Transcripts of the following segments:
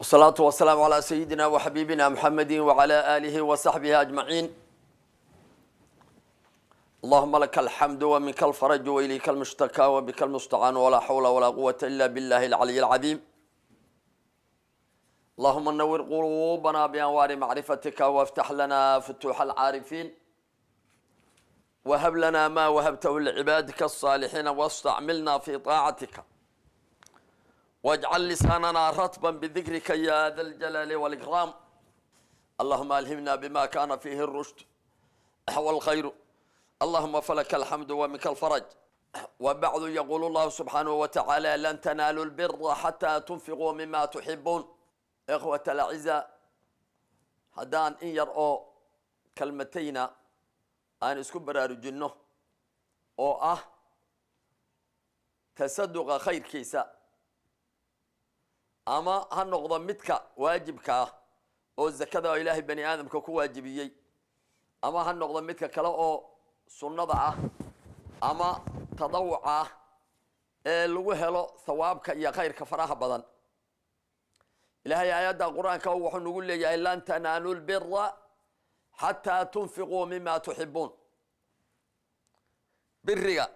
والصلاة والسلام على سيدنا وحبيبنا محمد وعلى آله وصحبه أجمعين. اللهم لك الحمد ومنك الفرج وإليك المشتكى وبك المستعان ولا حول ولا قوة إلا بالله العلي العظيم. اللهم نور قلوبنا بأنوار معرفتك وافتح لنا فتوح العارفين وهب لنا ما وهبته لعبادك الصالحين واستعملنا في طاعتك واجعل لساننا رطبا بذكرك يا ذا الجلال والإكرام. اللهم ألهمنا بما كان فيه الرشد والخير. اللهم فلك الحمد ومنك الفرج. وبعد يقول الله سبحانه وتعالى لن تنالوا البر حتى تنفقوا مما تحبون. إخوة الأعزاء، هدان إن يرأوا كلمتين أن اسكبر رجنه أو تصدق خير كيسا أما هالنقطة متك واجبك أو الزكاة إلهي بني آدم كو واجبيي أما هالنقطة متك كلا أو سنة أما تضوع الوهلو ثوابك يا خير كفراها بدن. إلهي آيات القرآن كوحو نقول لي لن تنالوا البر حتى تنفقوا مما تحبون. برك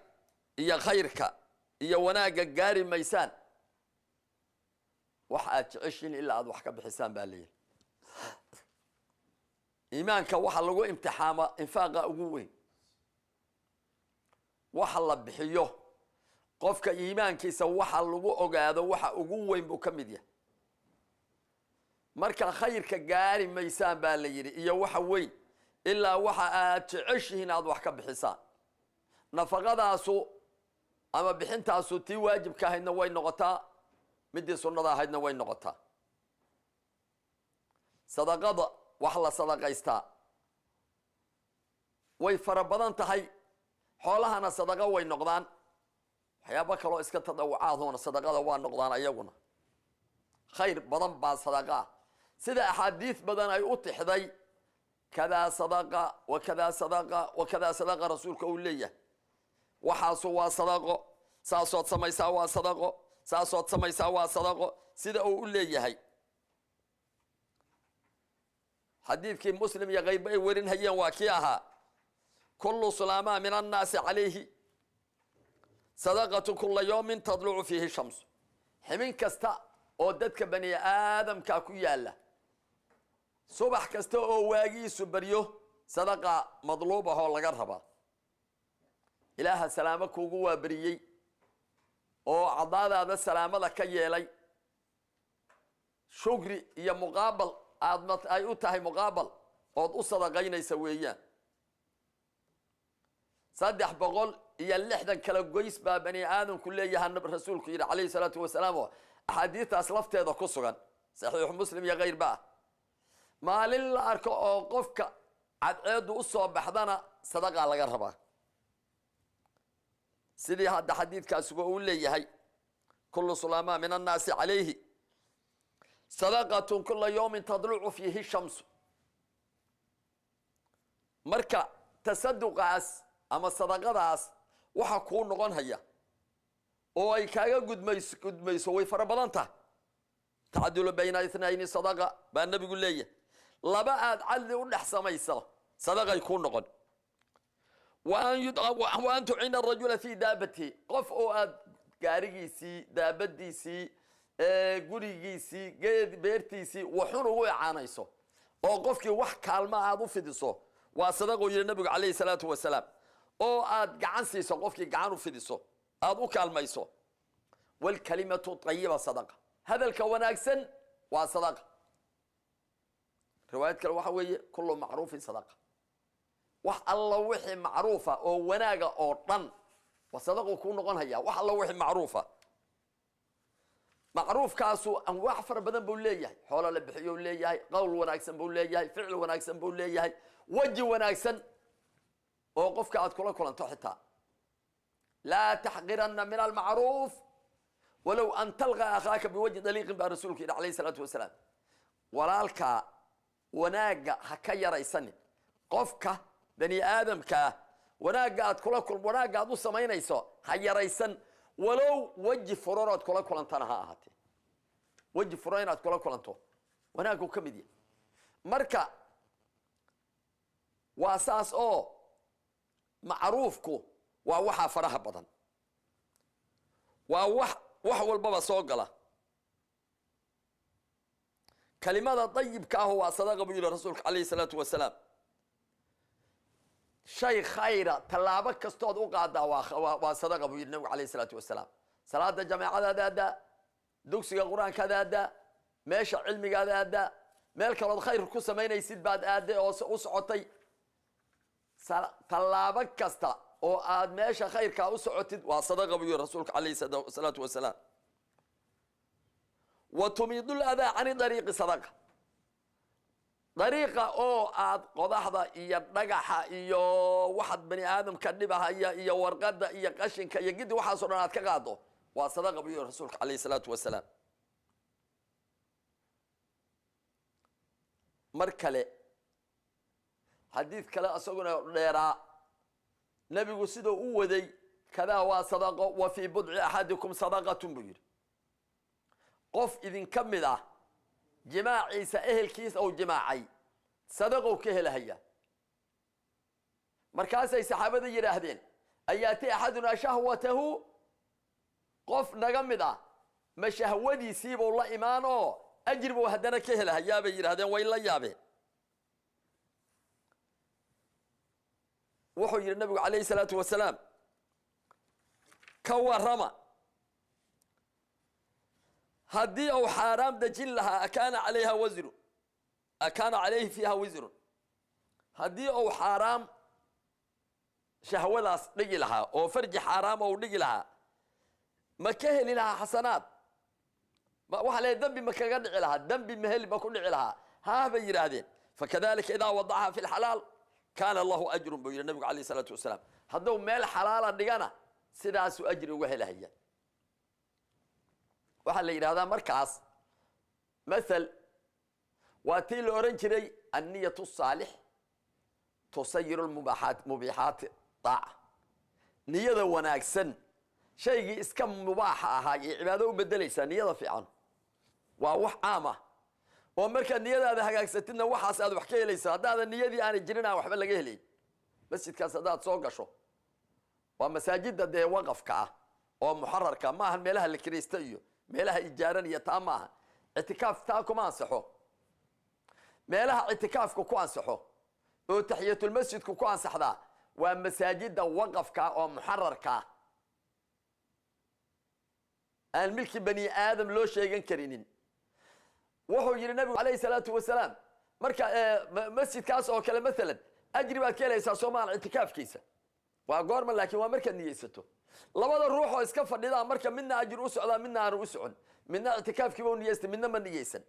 يا خيرك يا وناقة قاري ميسان waxaad jeceshiin ilaa aad wax ka bixisaan baa leeyahay. iimaanka waxa lagu imtixaama infaaqa ugu weyn waxa la bixiyo qofka iimaankiisa waxa lagu ogaado waxa ugu weyn buu ka mid yahay. marka khayrka gaari maysaan baa la yiri iyo waxa weyn ilaa waxa aad jeceshiin aad wax ka bixisaan. nafaqadaasu ama bixintaasu tii waajibka ahaydna way noqotaa midii sunnada ahaydna way noqotaa. sadaqada wax la sadaqaystaa way fara badan tahay. xoolahana sadaqa way noqdaan. waxyaabo kale oo iska tadawucaadona sadaqada waa noqdaan ayaguna. khayr badan baa sadaqa sida axaadiis badan ay u tixday kada sadaqa wa kada sadaqa wa kada sadaqa rasuulka uu leeyahay. waxaas waa sadaqo, saasood samaysaa waa sadaqo, saasood samaysaa waa sadaqo sida uu u leeyahay. xadiidkii muslim iyo qayrba ay warin hayeen waa kii ahaa kullu sulama min annaasi calayhi sadaqatu kulla yawmin tadlucu fiihi shamsu. ximin kasta oo dadka bani aadamka ku yaala subax kasta oo waagiisu baryo sadaqa madluub ah oo laga rabaa. ilaaha salaamo kuugu waa bariyey oo cadaadaada salaamada ka yeelay shukri iyo muqaabal aad ay u tahay muqaabal ood u sadaqaynaysa weeyaan. 360 kala goys baa bani aadamku leeyahay rasuulku yiri calayhi salaatu wasalaam. axaadiistaas lafteeda ku sugan saxiix muslim iyo qayrba. maalin la arko oo qofka cadceedu u soo baxdana sadaqa laga rabaa. sidii hadda xadiidkaas uu leeyahay kullu sulama min annaasi calayhi sadaqatun kulla yawmin tadlucu fiihi shamsu. marka tasaduqaas ama sadaqadaas waxa kuu noqon haya oo ay kaaga gudmayso way fara badan tahay. tacadulu bayna ithnayni sadaqa baa nabigu leeyahay. laba aad cadli u dhex samayso sadaqay kuu noqon. وأن تعين الرجل في دابته قف أو قارجيسي دابديسي قريجيسي بيرتيسي وحنو عانيسو أو قفك وح كلمة عضو في دسو وصدقوا إلى النبي عليه الصلاة والسلام أو جعنسيسو قفك جعنو في دسو عضو كلمة يسو. والكلمة طيبة صدقة. هذا الكون أحسن وصدقة. رواية كالوحوية كله معروف صدقة. wax alla wixii macruufa oo wanaaga oo dhan wasadaqo ku noqon haya. wax alla wixii macruufa macruufkaasu aan wax far badan buu leeyahay. xoolo la bixiyo leeyahay, qowl wanaagsan buu leeyahay, ficil wanaagsan buu leeyahay, waji wanaagsan oo qofka aad kula kulanto xitaa. la tahqiranna min al-ma'ruf walaw an talqa akhaka biwajhi daliq ba rasuulka alayhi salatu wasalaam. walaalka wanaaga ha ka yaraysan qofka bani aadamka wanaagaad kula wanaagaad u samaynayso ha yaraysan walow waji furorood kula kulantana ha ahaatee. وجه فرينات كلا كلانتو وناكو كمدي مركا واساس او معروفكو ووحا فرح بدن ووح والبابا سوقلا كلمات طيب كهو صدق بيقول رسولك عليه الصلاة والسلام شيء خير تلابك كستود وقعد وصدق بيقول النبي عليه الصلاة والسلام صلاة الجماعة هذا دوكس القرآن كذا هذا ماشي علمي هذا مالك الخير كوسا ما ينسيد بعد هذا وسعتي تلابك كستا oo aad meesha khayrka u socotid waa sadaqa biyo rasuulka kaleey salaatu wasalaam wa tumidul adaa ani dariiqi sadaqa dariiqa oo aad qodaxda iyo dhagaxa iyo waxad bani aadam ka dhibahaya iyo warqada iyo qashinka iyo gidi waxa soo dhan aad ka qaado waa sadaqa biyo rasuulka kaleey salaatu wasalaam markale hadith kale asaguna dheeraa نبي سيدو ودي كذا وصدقة وفي بضع أحدكم صدقة بير قف إذن كمله جماعي سأهل كيس أو جماعي صدقوا كهل هيا مركز سحابة يراهدين أياتي أحدنا شهوته قف نجمده ما شهودي سيب الله إيمانه أجربوا هدنا كهل هيا بيراهدين وإلا يابه وحي النبي عليه الصلاة والسلام كورما هدي أو حرام دجل لها أكان عليها وزر أكان عليه فيها وزر هدي أو حرام شهوة رجلها أو فرج حرام أو رجلها ما كهل لها حسنات وحلا ذنب ما كان لها ذنب مهل ما كن لها ها بيرادين فكذلك إذا وضعها في الحلال كان الله أجر بين النبي عليه الصلاة والسلام هذو مال حلال دجانا سداس أجر وهلا هي وحلا إلى هذا مركز مثل واتيل أورنجري النية الصالح تصير المباحات مبيحات طاعة نية وناكسن شيء اسكم مباحة هاي عبادة وبدليس نية في عن ووح عامة ومركا النية هذا هاكستنا وحاس هذا وحكي ليس هذا النية دي أنا جرينا وحبل لقيه لي بس يتكاسدات سوقشوا ومساجد ده وقف كا ومحرر كا ما هالميلها الكريستيو ميلها إيجارانية تامها اعتكاف تاكو ما انصحوا ميلها اعتكاف كو انصحوا وتحية المسجد كو انصح ذا ومساجد ده وقف كا ومحرر كا الملك بني آدم لو شيئا كرينين وحو يري النبي عليه الصلاة والسلام مركا مسجد كاس أو كلا مثلا أجري بعد كلا يسا سومان اعتكاف كيسة وقارما لكن ومركا نيسته لبدا الروح واسكفر لذا مركا منا أجر أسعى منا أنا أسعى منا اعتكاف كيبون نيسته منا من نيسن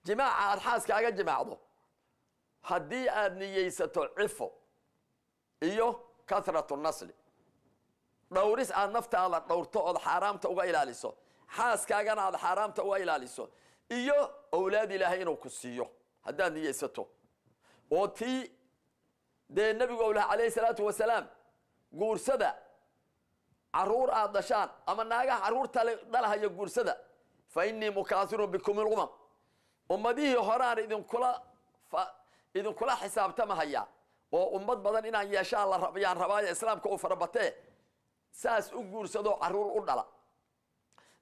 جماعة الحاس كاقا جماعة هدي أن نيسته عفو إيوه كثرة النسل دوريس عن نفط على دورته حرامته وغا إلى حاس كاغان هذا حرامته waa ilaaliso iyo awlaad ilaahay inuu ku siiyo haddaan niyeysato oo tii de nabiga alayhi salaatu wasalaam guursada caruur aad dashaan ama naaga caruurta dhalahayo guursada fa inni mukathirun bikum al-umam ummadihi horaan idin kula xisaabtama haya oo ummad badan inaan yeeshaan la rabaa islaamka oo farabatee saas u guursado caruur u dhala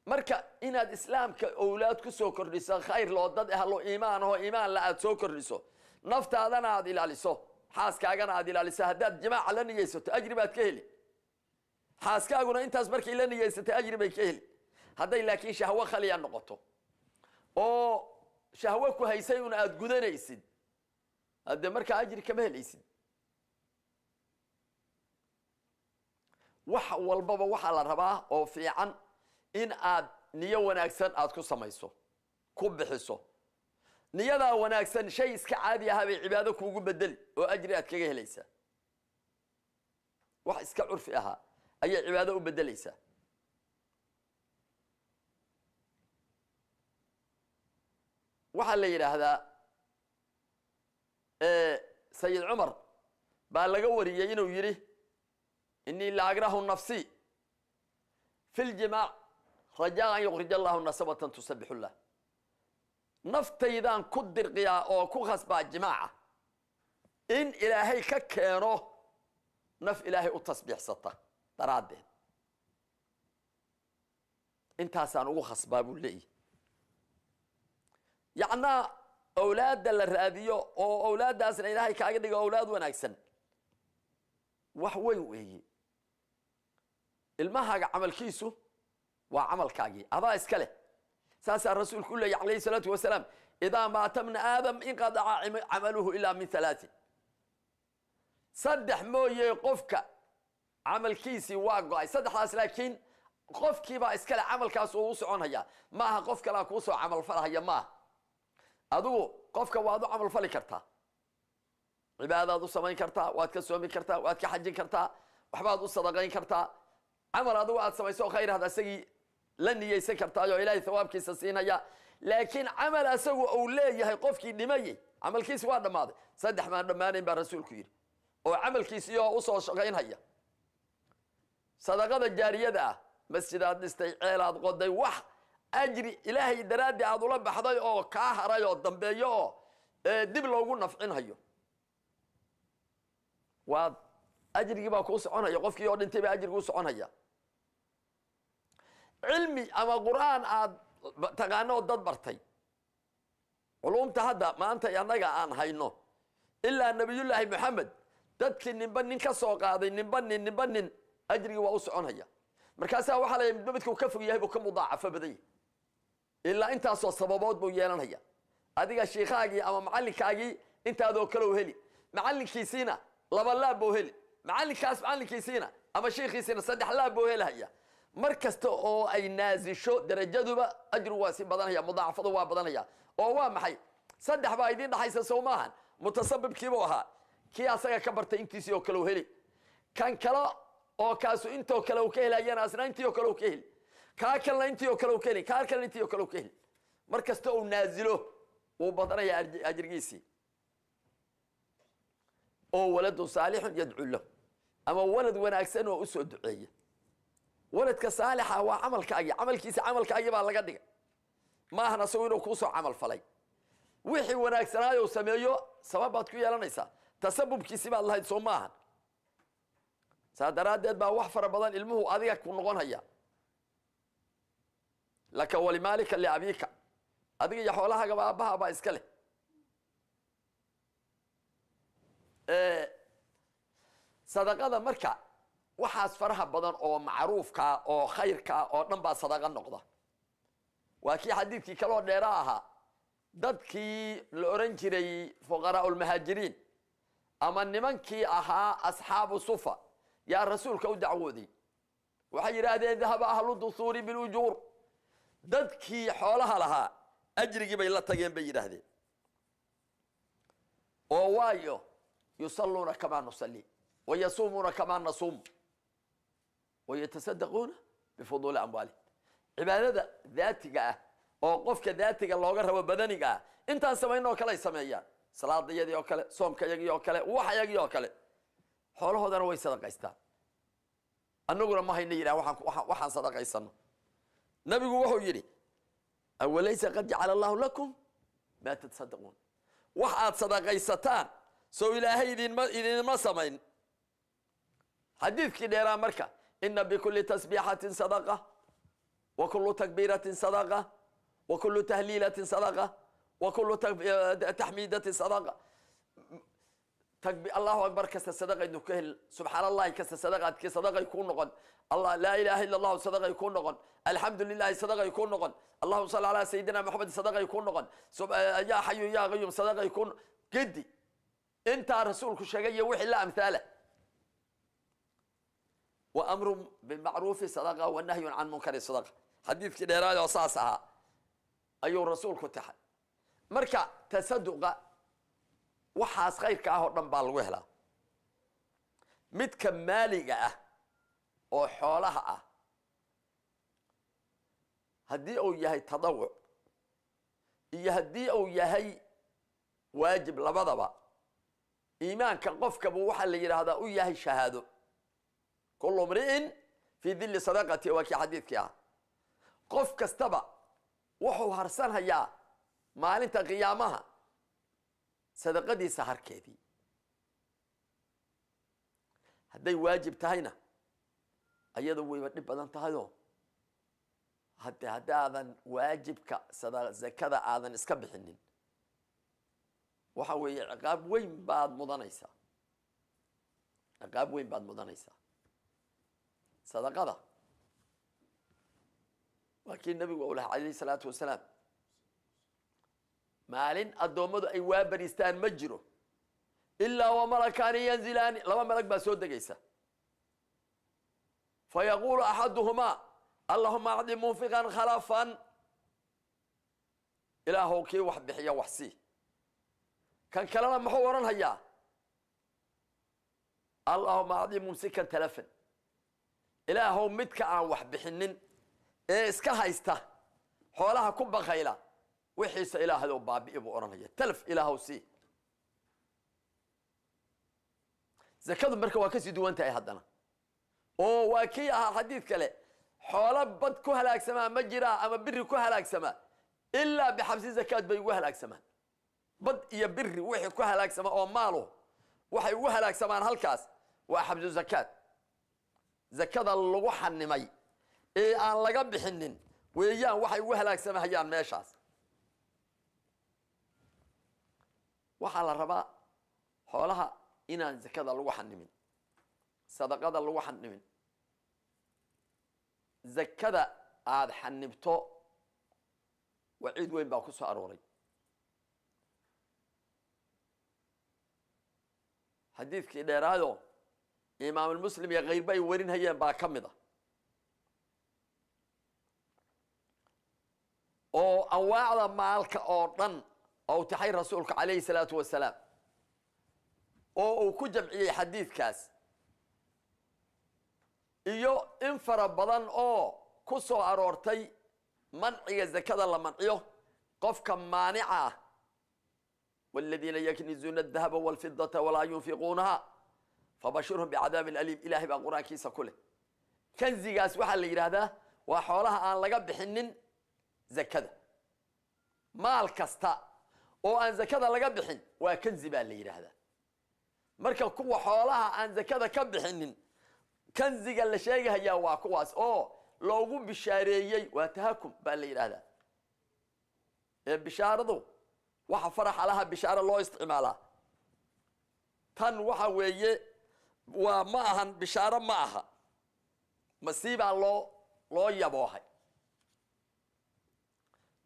marka inaad islaamka awlaad ku soo kordhiso khayr loo dad ahlo iimaan oo iimaan la aad soo kordhiso naftaadana aad ilaaliso xaaskaagana aad ilaaliso hadaad jamaaca la niyeysato ajri baad ka heli xaaskaaguna intaas markii la niyeysato ajri bay ka heli haday laakiin shahwa khaliya noqoto oo shahwa ku haysay una aad gudanaysid hada marka ajri kama helaysid wax walbaba waxa la rabaa oo fiican إن عاد نية وناكسن عاد كسمايسو كوب بحسو نية ذا وناكسن شيء إسكعادي هذا عبادك وجود بدل وأجريات كجه ليس واحد إسكعور فيها أي عبادة وبدل ليس وحل هذا سيد عمر بالغور يجينه ويري إني لا أجره النفسي في الجماع رجاء أن يخرج الله نسمة تسبح الله نفتيذان كدر قيا أو كخس بعد جماعة إن إلهي ككينو نف إلهي التسبيح سطة ترادين انت هسان وخس بابو لي يعني أولاد الراديو أو أولاد داسن إلهي كاقدق أولاد وناكسن وحوي وهي المهاج عمل كيسو وعمل كاجي هذا إسكاله ساس الرسول كله عليه الصلاة والسلام إذا مات ابن آدم انقطع عمله إلا من ثلاث صدح مويه قفك عمل كيسي واقعي صدح لكن قفكي با إسكاله عمل كاس ووسعون هيا ما قفك لا كوسع عمل فلا هيا ما أدو قفك وادو عمل فلي كرتا عبادة أدو سمين كرتا وادك سومي كرتا وادك حجين كرتا وحباد أدو صدقين كرتا عمل أدو واد سميسو خير هذا سيء لن يسكر كرتا يو إلهي ثواب كيس سينيا لكن عمل أسوء أوليه قفك دمي عمل كيس واد ماضي صدح ما دمانين برسول كير وعمل كيس يو أصو شغين هيا صدقة الجارية ده مسجدات نستيعيلات قدي وح أجري إلهي درادي عضو لب حضاي أو كاهرا يو دنبيو دب لوغو نفعين هيو واد أجري با كوس عون هيا قفك يو دنتبه أجري كوس عون هيا علمي أما قرآن تقانو ضد برتي علوم تهدى ما أنت ينقى عن هينو إلا النبي الله محمد تدكي نبنين كسوق هذا نبنين أجري وأوسعون هيا مركزها وحلا يمدبتك وكفر يهبو كم مضاعفة بدي إلا أنت أصوى السبابات بويانا هيا أديك الشيخاقي أما معلكاقي أنت هذا كلو هلي معلك كيسينا لبالله بوهلي معلك كاس معلك كيسينا أما شيخ كيسينا صدح الله بوهلي هيا مركزته أو أي نازل شو درجته بقى أجر واسع بدن هيا مضاعفة ضوا بدن هيا أو وام حي صدح بايدين ده حيس سوماهن متسبب كيبوها كي أسيا كبرت إنتيسيو كلو هلي كان كلا أو كاسو إنتو كلو كهل أيانا أسنا إنتيو كلو كهل كاكلنا إنتيو كلو كهل كاكلنا إنتيو كلو كهل مركزته أو نازله وبدن هيا أجر جيسي أو ولد صالح يدعو له أما ولد وناكسن وأسود دعية ولدك صالح هو عمل كاي عمل كيس عمل كاي بالله قدك ما هنا سوينا كوسو عمل فلي وحي وناكسن وسميو سببات كوي لنيسا تسبب كيس بالله يسمعها صادرات با وحفر بدن علمه أذيك كن نقول هيا لك ولمالك اللي أبيك أذيك يحولها جبا أبها بإسكله صدقة مركع وحاس فرها بدن أو معروف كا أو خير كا أو نبى صدقة النقطة وكي حديث كي كلون نراها ضدكي الأورنجري فقراء المهاجرين أما النمن كي أها أصحاب الصفة يا رسول كو دعودي وحي هذا ذهب أهل الدثور بالأجور ضدكي حولها لها أجري بين لا تجين بين هذه ووايو يصلون كما نصلي ويصومون كما نصوم ويتصدقون بفضول أموالهم عبادة ذاتك أو قفك ذاتك الله غير بدنك أنت سمعنا وكلا يسمعيان صلاة يدي وكلا صوم كيجي وكلا وحي يجي وكلا حوله هذا هو صدق إستان النقول ما هي نيرة وحن صدق إستان نبي وحو يري أوليس قد جعل الله لكم ما تتصدقون وحد صدق إستان سو إلهي إذن ما سمعين حديث كده مركا إن بكل تسبيحة صدقة وكل تكبيرة صدقة وكل تهليلة صدقة وكل تحميدة صدقة الله أكبر كست صدقة إنه كهل سبحان الله كست صدقة كصدقة يكون نقل الله لا إله إلا الله صدقة يكون نقل الحمد لله صدقة يكون نقل اللهم صل على سيدنا محمد صدقة يكون نقل يا حي يا قيوم صدقة يكون قدي أنت رسولك شقي وحي الله أمثاله وأمر بالمعروف صدقة والنهي عن منكر صدقة حديث كده رأي وصاصها أيها الرسول كتحد مركع تصدق وحاس خير كأهو نبال وهلا متكمالي أو حولها هدي أو يهي تضوع يهدي أو يهي واجب لبضبا إيمان كقفك بوحا اللي يرى هذا أو يهي شهاده كل امرئ في ذل صدقته وكي حديث كيها qof kastaba wuxuu harsanayaa maalinta qiyaamaha sadaqadiisa harkeedii hadday waajib tahayna ayadu wayba dhib badan tahayoo haddaadan waajibka zakada aadan iska bixinin waxa weeye ciqaab weyn baad mudanaysaa ciqaab weyn baad mudanaysaa sadaqada waa kii nabigu uu lahaa calayhi salaatu wasalaam maalin addoommadu ay waa bariistaan ma jiro ilaa wamalakaani yanzilaani laba malag baa soo degaysa fayaquulu axaduhumaa allahuma acdi munfiqan khalafan ilaahow kii wax bixiya wax sii kan kalena muxuu odhan hayaa allahuma acdi mumsikan talafan ilaahow midka aan wax bixinin ee iska haysta xoolaha ku bakayla wixiisa ilaahadow baabi'i buu odhanaya talaf ilaahow sii zakadu marka waa kasii duwan tahay haddana oo waa kii ahaa xadiid kale xoolo bad ku halaagsamaa ma jiraa ama biri ku halaagsamaa ilaa bixabsi zakaad bay ugu halaagsamaan bad iyo biri wixii ku halaagsama oo maalo waxay ugu halaagsamaan halkaas waa xabsu zakaad zakada lagu xanimay ee aan laga bixinin weeyaan waxay ugu halaagsamahayaan meeshaas waxaa la rabaa xoolaha inaan zakada lagu xanimin sadaqada lagu xanimin zakada aad xanibto waciid weyn baa ku soo arooray xadiidkii dheeraado imaamulmuslim iyo kayrba ay warinhayeen baa ka mid a oo anwaacda maalka oo dhan ou taxay rasuulka calayhi salaatu wasalaam oo uu ku jamciyey xadiidkaas iyo in fara badan oo ku soo aroortay manciga zakada la manciyo qofka maanica ah والذين يكنزون الذهب والفضة ولا ينفقونها فبشرهم بعذاب أليم إلهي بقرآن كيسا كله كنزي قاس وحا اللي يراده وحولها آن لقب بحنن زكده مال كستا oo aan zakada laga bixin waa kanzi baa la yiraahdaa marka kuwa xoolaha aan zakada ka bixinin kanziga la sheegaya waa kuwaas oo loogu bishaareeyay waa tahakum baa la yiraahdaa ee bishaaradu waxa farax alaha bishaaro loo isticmaalaa tan waxa weeye waa ma ahan bishaaro ma aha masiiba loo yaboohay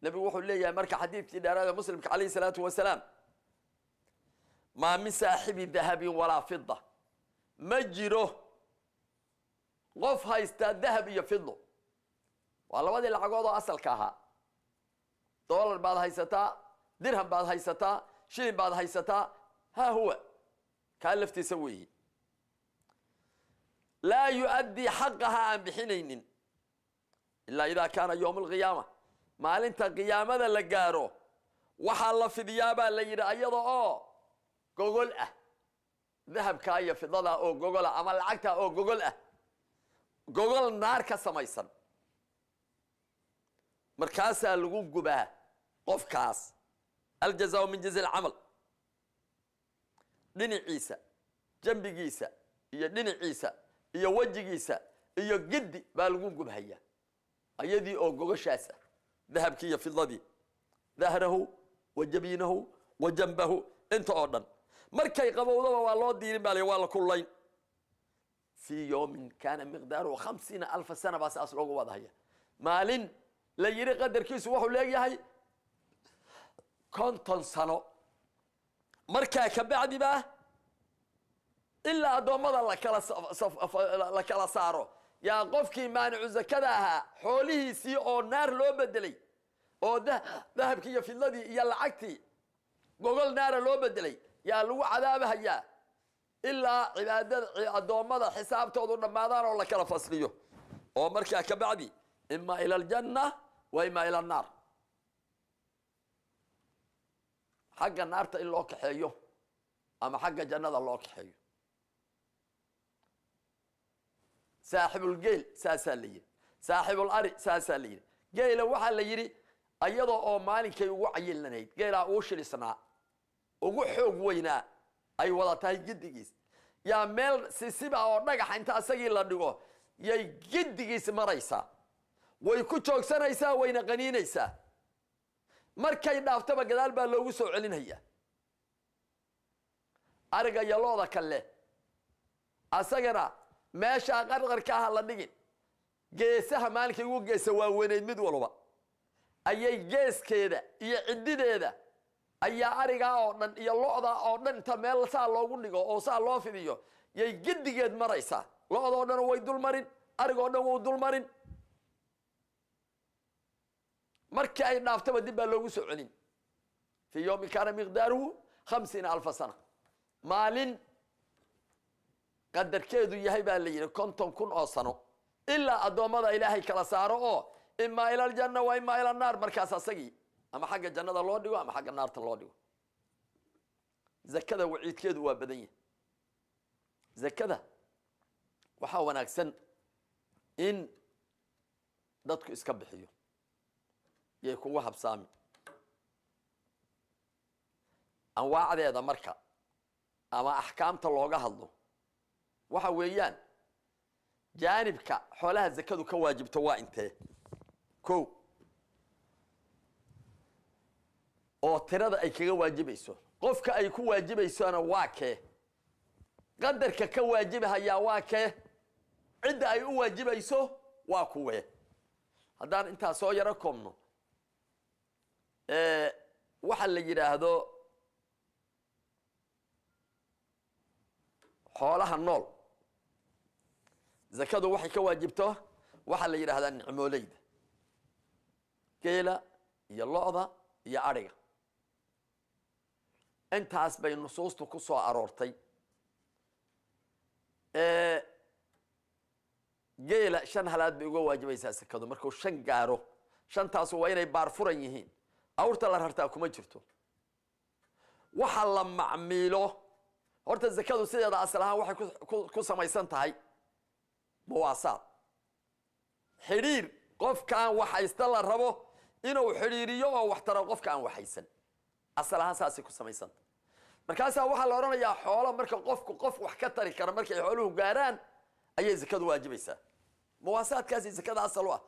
nabi wuxuu leeyahay marka xadiidkii dheeraad muslimka calayhi salaatu wasalaam ma min saaxibi dahabin walaa fidda ma jiro qof haysta dahab iyo fiddo waa labadii lacagood oo asalka ahaa dollar baad haysataa dirham baad haysataa shilin baad haysataa ha huwa kaa laftiisa weeye laa yu'addii xaqaha aan bixinaynin ilaa idaa kaana yowma alqiyaama maalinta qiyaamada la gaaro waxaa la fidiyaa baa la yidhi ayada oo gogol ah dahabkaa iyo fidada oo gogol ah ama lacagtaa oo gogol ah gogol naar ka samaysan markaasaa lagu gubaa qofkaas aljazaau min jazi alcamal dhinaciisa jambigiisa iyo dhinaciisa iyo wejigiisa iyo giddi baa lagu gubhayaa ayadii oo gogoshaas ah dahabkii iyo fidadii dahrahu wa jabiinahu wa janbahu inta oo dhan markay qabowdaba waa loo diirin baa waa la kullayn fii yowmin kaana miqdaaruhu 50,000 sana baa saas loogu wadahaya maalin la yidhi qadarkiisu wuxuu leeyahay 50 sano markaa ka bacdi baa ilaa addoommada la kala saaro yaa qofkii maanicu zakada ahaa xoolihiisii oo naar loo bedelay oo dahabkii iyo fidladii iyo lacagtii gogol naara loo bedelay yaa lagu cadaabahayaa ilaa cibaadada addoommada xisaabtoodu dhammaadaan oo la kala fasliyo oo markaa ka bacdi ima ila aljanna wa ima ila annaar xagga naarta in loo kaxeeyo ama xagga jannada loo kaxeeyo saaxibulgeel saasaa la yidhi saaxibulari saasaa la yidhi geela waxa la yiri ayadoo oo maalinkay ugu cayilnayd geela uu shilisnaa ugu xoog weynaa ay wada tahay gidigiis yaa meel sisiba oo dhagax inta asagii la dhigo yay gidigiis maraysaa way ku joogsanaysaa wayna qaniinaysaa markay dhaaftaba gadaal baa loogu soo celinaya ariga yalooda kale asagana meesha qarqarka ah la dhigin geesaha maalinkay ugu geesa waa weynayd mid walba ayay geeskeeda iyo cidideeda ayaa ariga oo dhan iyo looda oo dhan ta meel saa loogu dhigo oo saa loo fidiyo yay gidigeed maraysaa looda oo dhan way dul marin ariga oo dhan wuu dul marin markii ay dhaaftaba dib baa loogu soo celin fi yawmi kana miqdaruhu 50000 sana maalin qadarkeedu yahay baa la yiri 50,000 oo sano ilaa adoomada ilaahay kala saaro oo imma ila aljanna wa imma ila an-nar markaas asagii ama xagga jannada loo dhigo ama xagga naarta loo dhigo zakada waciidkeedu waa badan yahay zakada waxa wanaagsan in dadku iska bixiyo yay kugu habsaami anwaacdeeda marka ama ahkaamta looga hadlo waxa weeyaan jaanibka xoolaha zakadu ka waajibto waa intee ko oo tirada ay kaga waajibayso qofka ay ku waajibaysana waa kee qadarka ka waajibaya waa kee cid ay u waajibayso waa kuwee haddaan inta soo yara koobno waxa la yiraahdo xoolaha nool zakadu waxay ka waajibto waxa la yiraahdaa nicmoolayda geela iyo lo'da iyo ariga intaas bay nusuustu ku soo aroortay geela 5 halaad bay uga waajibaysaa zakadu markuu 5 gaaro 5taas waa inay baar furan yihiin awrta la rartaa kuma jirto waxa la macmiilo horta zakadu sideeda asal ahaan waxay ku samaysan tahay muwaasaad xiriir qofkaan waxaysta la rabo inuu xiriiriyo oo wax taro qofkaan waxaysan asal ahaan saasi ku samaysan markaas waxa la oranayaa xoolo marka qofku qof wax ka tari kara markay xooluhu gaaraan ayay zakadu waajibaysaa muwaasaadkaasi zakada asal ah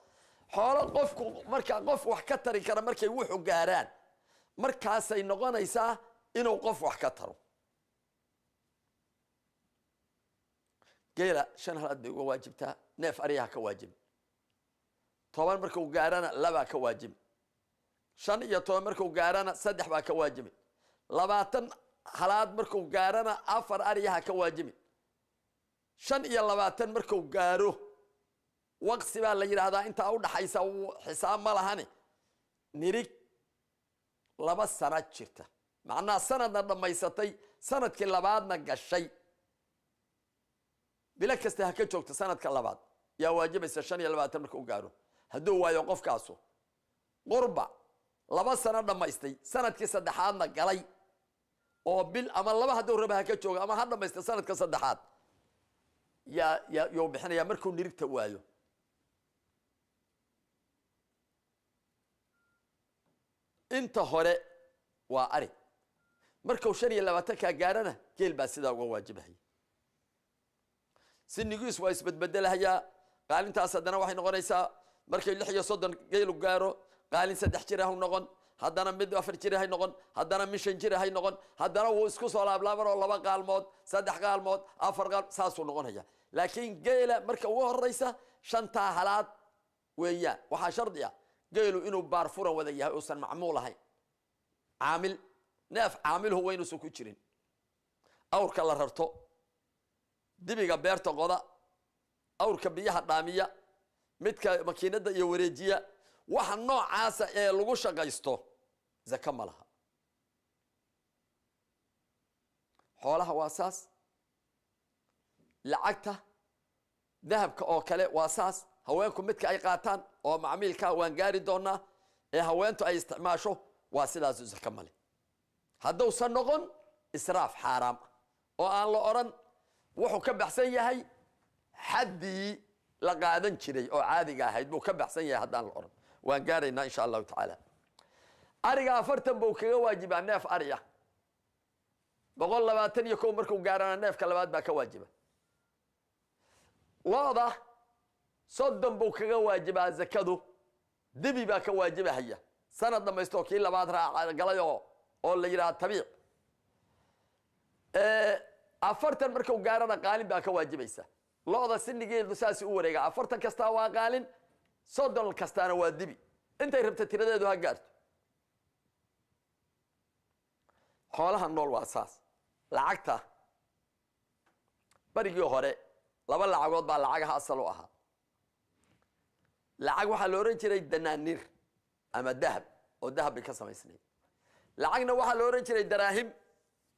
xoolo qofku marka qof wax ka tari kara markay wuxuu gaaraan markaas ay noqonaysaa inuu qof wax ka taro geela 5 halaad bay uga waajibtaa neef ariyaha ka waajib 10 markuu gaarana 2 ka waajib 5 iyo 10 markuu gaarana 3 baa ka waajib 20 halaad markuu gaarana 4 ariyaha ka waajib 5 iyo 20 markuu gaaro waqti baa la yiraahdaa inta u dhaxaysa xisaab ma lahani nirig 2 sano jirta macnaa sanadna dhamaysatay sanadkii labaadna gashay bila kasta ha ka joogto sanadka labaad yaa waajibaysa 5 iyo 20 markuu gaaro haduu waayo qofkaasu qurba 2 sano dhamaystay sanadkii saddexaadna galay oo bil ama 2 haduu raba ha ka joogo ama ha dhamaystay sanadka saddexaad yaa bixinaya markuu nirigta waayo inta hore waa ari markuu 5 iyo 20 ka gaarana geel baa sidaa uga waajibahay sinigiis waa isbadbedelayaa qaalintaas hadana waxay noqonaysaa markay 6 iyo 30 geelu gaaro qaalin 3 jir ah noqon hadana mid 4 jir ah noqon hadana mid 5 jir ah noqon hadana wuu isku soo laablaaban oo 2 qaalmood 3 qaalmood 4 qaal saasuu noqonaya laakiin geela marka ugu horeysa 5 halaad weeyaan waxa shardi ah geelu inuu baar furan wada yahay oo san macmuul ahayn caamil neef caamil huwa inuu soo ku jirin awrka la rarto dibiga beerta qoda awrka biyaha dhaamiya midka makiinada iyo wareejiya waxa noocaas ee lagu shaqaysto zaka ma laha xoolaha waasaas lacagta dahabka oo kale waasaas haweenku midka ay qaataan oo macmiilka waan gaari doonaa ee haweentu ay isticmaasho waa sidaas zaka ma leh hadduu san noqon israaf xaraam oo aan la oran wuxuu ka baxsan yahay xadii la qaadan jiray oo caadiga ahayd buu ka baxsan yahay hadaan la oran وانقارينا إن شاء الله تعالى أرجع فرتن بوكيه واجب عن ناف أريا بقول لما تاني يكون مركو قارنا ناف كلمات باك واجبة واضح صدم بوكيه واجب على زكادو دبي باك واجبة هي سنة لما يستوكي إلا بعد قلايو أو اللي يرى الطبيع أفرتن مركو قارنا قالين باك واجبة يسا لوضع سنة جيل دساسي أوريقا أفرتن كستاوا قالين صدن الكستانا وادبي انت يربت تردد وهاقارت حولها النول واساس لعقتها بريقيو هوري لابا لعقود با لعقها أصلوها لعق waxaa loo oran jiray danaanir ama dahab oo dahab ka samaysnay lacagna waxaa loo oran jiray daraahim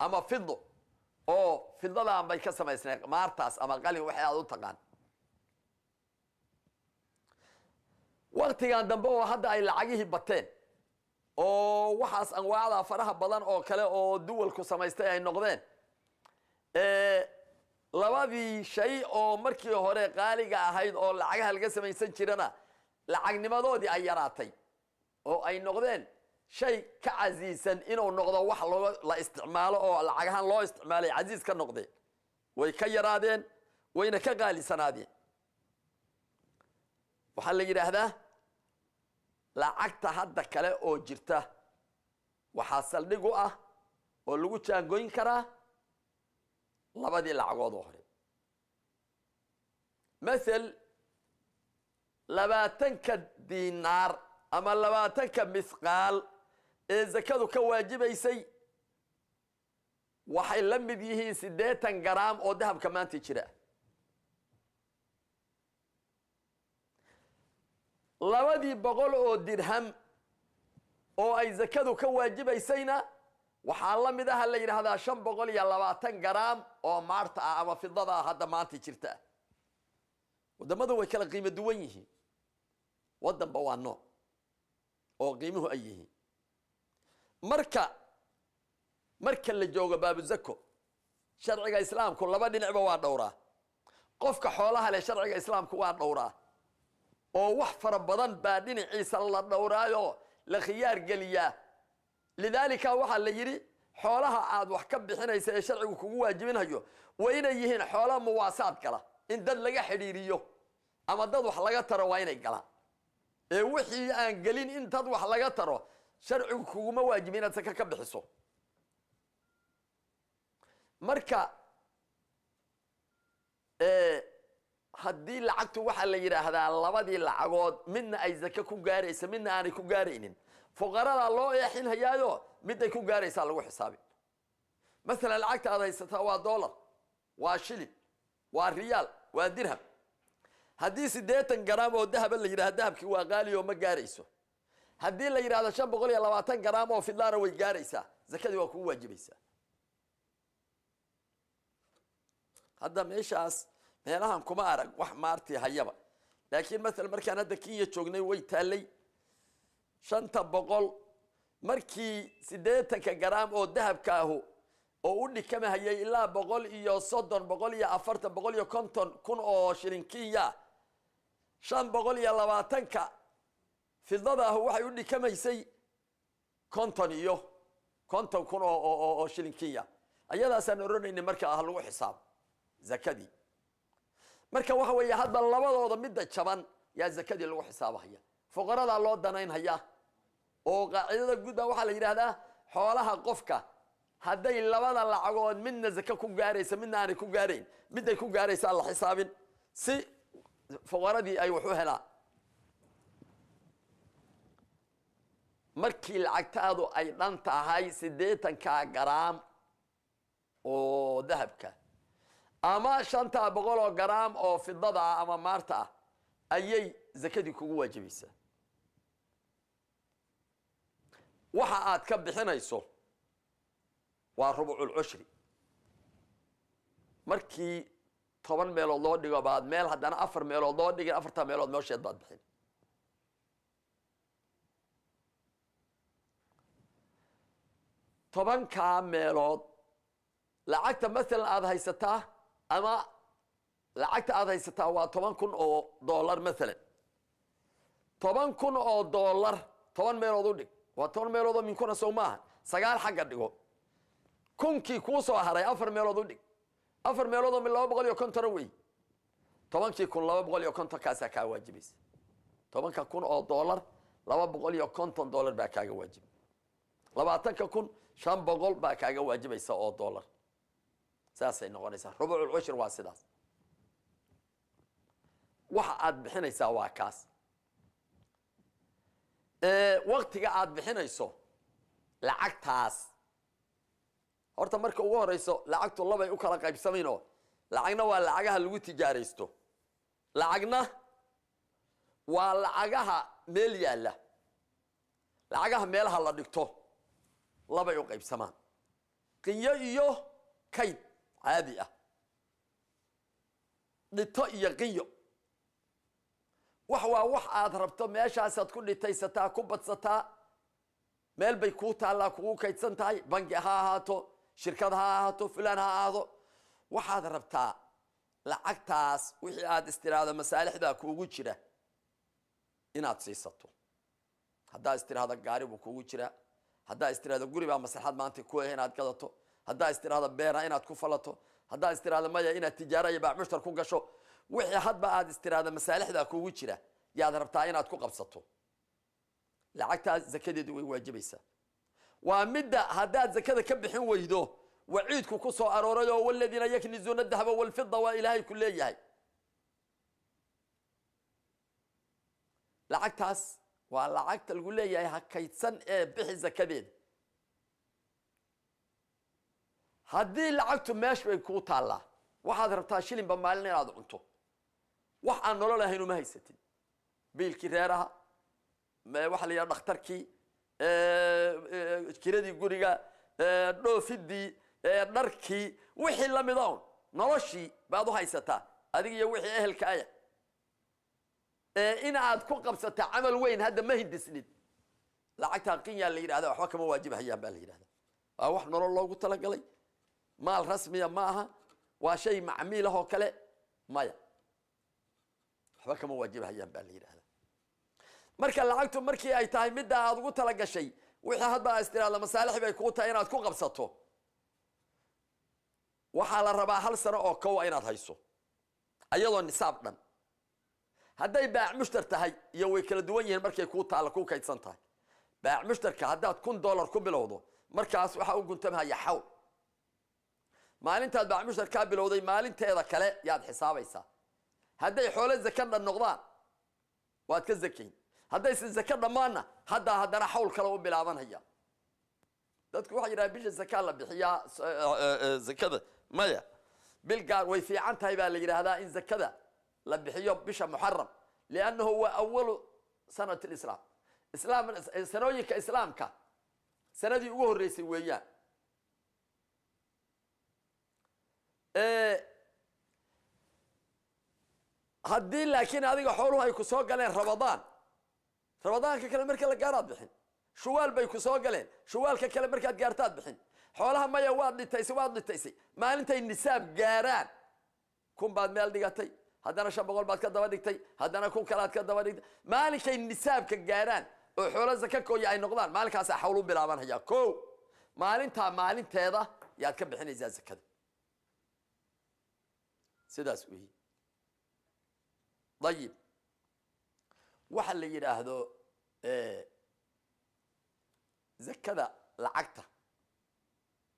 ama fiddo oo fiddada ay ka samaysnay maartaas ama qalin waxa aad u taqaan waqtigan dambe oo hadda ay lacagihii bateen oo waxaas anwaacda faraha badan oo kale oo duwalku samaystay ay noqdeen labadii shay oo markii hore qaaliga ahayd oo lacagaha laga samaysan jirana lacagnimadoodii ay yaraatay oo ay noqdeen shay ka casiisan inuu noqdo wax la isticmaalo oo lacagahan loo isticmaalay casiis ka noqdeen way ka yaraadeen wayna ka qaalisanaadeen waxaa la yiraahdaa lacagta hadda kale oo jirta waxaa saldhig u ah oo lagu jaangoyn karaa labadii lacagood oo hore مثل labaatanka diinaar ama labaatanka misqaal ee zakadu ka waajibaysay waxay la mid yihiin 80 garaam oo dahabka maanta jira labadii boqol oo dirham oo ay zakadu ka waajibaysayna waxaa la mid ah la yiraahdaa 520 garaam oo maarta ah ama fidada hadda maanta jirta wadamadu way kala qiimo duwan yihiin wadan bawaano oo qiimuhu ay yihiin marka la joogo baabu zako sharciga islaamku laba dhinacba waa dhowraa qofka xoolaha leh sharciga islaamku waa dhowraa oo wax fara badan baa dhinaciisa la dhowraayo la khiyaar galiya lidaalika waxa la yiri xoolaha aad wax ka bixinaysa ee sharcigu kugu waajibinayo waa inay yihiin xoolo muwaasaad kala in dad laga xiriiriyo ama dad wax laga taro waa inay galaan ee wixii aan galin in dad wax laga taro sharcigu kugu ma waajibin inaad saka ka bixiso marka haddii lacagtu waxa la yiraahdaa labadii lacagood midna ay zaka ku gaaraysa midna aanay ku gaaraynin fuqarada loo eexin hayaayo mid ay ku gaaraysa lagu xisaabi مثلا lacagta aad haysataa waa dollar waa shilin waa riyaal waa dirham haddii 80 garaam oo dahab la yiraahdo dahabki waa qaali oo ma gaarayso haddii la yiraahdo 520 garaam oo fidlaana way gaaraysaa zakadii waa ku waajibaysaa hadda meeshaas meelahan kuma arag wax maartii hayaba laakiin mesela markaan hadda Kenya joognay way taalay 500 markii 80 garaam oo dahabka ah oo u dhikamahayay ilaa 130 140 150 kun oo shilin Kenya 520 fidada waxay u dhikamaysay 50 kun oo shilin Kenya ayadaasaan oranayna marka ah lagu xisaab zakadii marka waxa weeye hadda labadooda midda jaban yaa zakadii lagu xisaabaya fuqarada loo danaynaya oo qaacidada guud waxa la yiraahdaa xoolaha qofka hadday labada lacagood midna zaka ku gaaraysa midna aan ku gaarayn miday ku gaaraysa la xisaabin si fuqaradii ay wuxuu helaa markii lacagtaadu ay dhan tahay 80 garaam oo dahabka ama 500 garaam oo fidada ama maarta ayay zakadii kugu waajibaysaa waxa aad ka bixinayso waa rubucul ushri markii 10 meelood loo dhigo baad meel hadana 4 meelood loo dhigay 4 meelood meesheed baad bixin toban ka meelood lacagta mesela aad haysataa ama lacagta aad haysataa waa 10,000 oo dollar mesela طبعا كن أو دولار طبعا ميلودو دق وطبعا ميلودو من كنا سوماها سجال حق دقو كن كي كوسو هراي أفر ميلودو دق أفر ميلودو من الله بقول يكون تروي طبعا كي كن الله بقول يكون تكاسا كواجبيس طبعا كن أو دولار الله بقول يكون $10 بكاجا واجب لبعتك كن شام بقول بكاجا واجب يسا أو دولار ساسي نقوليسا ربع العشر واسداس واحد بحنيسا واكاس وقتiga aad bixinayso lacagtaas horta marka ugu horeyso lacagtu laba ay u kala qaybsamayno lacagna waa lacagaha lagu tijaareysto lacagna waa lacagaha meel yaala lacagaha meelaha la dhigto laba ay u qaybsamaan qiyo iyo kayd caadi ah dhito iyo qiyo wax aad rabto meeshaas aad ku dhitaysataa ku badsataa meel bay ku taala kugu kaydsan tahay bangi ha ahaato shirkad ha ahaato fulan ha ahaado waxaad rabtaa lacagtaas wixii aad istiraada masaalixda kugu jira inaad siisato hadaa istiraada gaari buu kugu jira hadaa istiraada guri baa maslaxad maanta ku ah inaad gadato hadaa istiraada beera inaad ku falato hadaa istiraada maya inaad tijaaraya baa mushtar ku gasho wixii hadba aad istiraada masaalixda kugu jira yaad rabtaa inaad ku qabsato lacagta zakadeedu way waajibaysaa waa midda hadaad zakada ka bixin weydo waciidku ku soo aroorayo walladina yaknizuna dhahaba wal fidda wa ilaahi kulliyahay lacagtaas waa lacagta lagu leeyahay hakaydsan ee bixi zakadeed haddii lacagtu meesh bay ku taala waxaad rabtaa shilin ba maalin inaad cunto wax aan nolol ahayn uma haysatid biilki reeraha ma wax la yiraahdo dhakhtarkii kiradii guriga dhoofidii dharkii wixii la mid ah noloshii baad u haysataa adiga iyo wixii ehelka ah in aad ku qabsato amal weyn hadda ma hindisnid lacagta qinya la yiraahdo waxba kama waajibahayaan baa la yiraahdaa waa wax nolol loogu talagalay maal rasmiya ma aha waa shay macmiil ah oo kale maya waxba kama waajibahayaan baa la yiraahdaa marka lacagtu markii ay tahay mid aad ugu tala gashay wixii hadba istiraada masaalix bay ku tahay inaad ku qabsato waxa la rabaa hal sano oo koow inaad hayso ayadoo nisaab dhan haday baac mushtar tahay iyo way kala duwan yihiin markay ku taala ku kaydsan tahay baac mushtarka hadaad $1 ku bilowdo markaas waxa uu guntamaya xawl maalintaad baac mushtarka bilowday maalinteeda kale yaad xisaabaysaa haday xoolo zakada noqdaan waad ka zakiin haday zakada maana hadana xawl kale u bilaabanaya dadku waxa yiraahdaa bisha zakada la bixiyaa zakada maya bil gaar way fiican tahay baa la yiraahdaa in zakada la bixiyo bisha muharram لانه هو اول سنه الاسلام sanooyinka islaamka sanadii ugu horeysay weeyaan haddii laakiin adiga xooluhu ay ku soo galeen rabadaanka kale marka la gaaraad bixin shuwaal bay ku soo galeen shuwaalka kale markaad gaartaad bixin xoolaha maya waad dhitaysay maalintay nisaab gaaraan kun baad meel dhigatay haddana 500 baad ka daba dhigtay haddana kun kale aad ka daba dhigtay maalinkay nisaabka gaaraan oo xoolo zakakooya ay noqdaan maalinkaas xawlu bilaabanaya maalinteeda yaad ka bixinaysaa zakada sidaas weey طيب waxa la yiraahdo zakada lacagta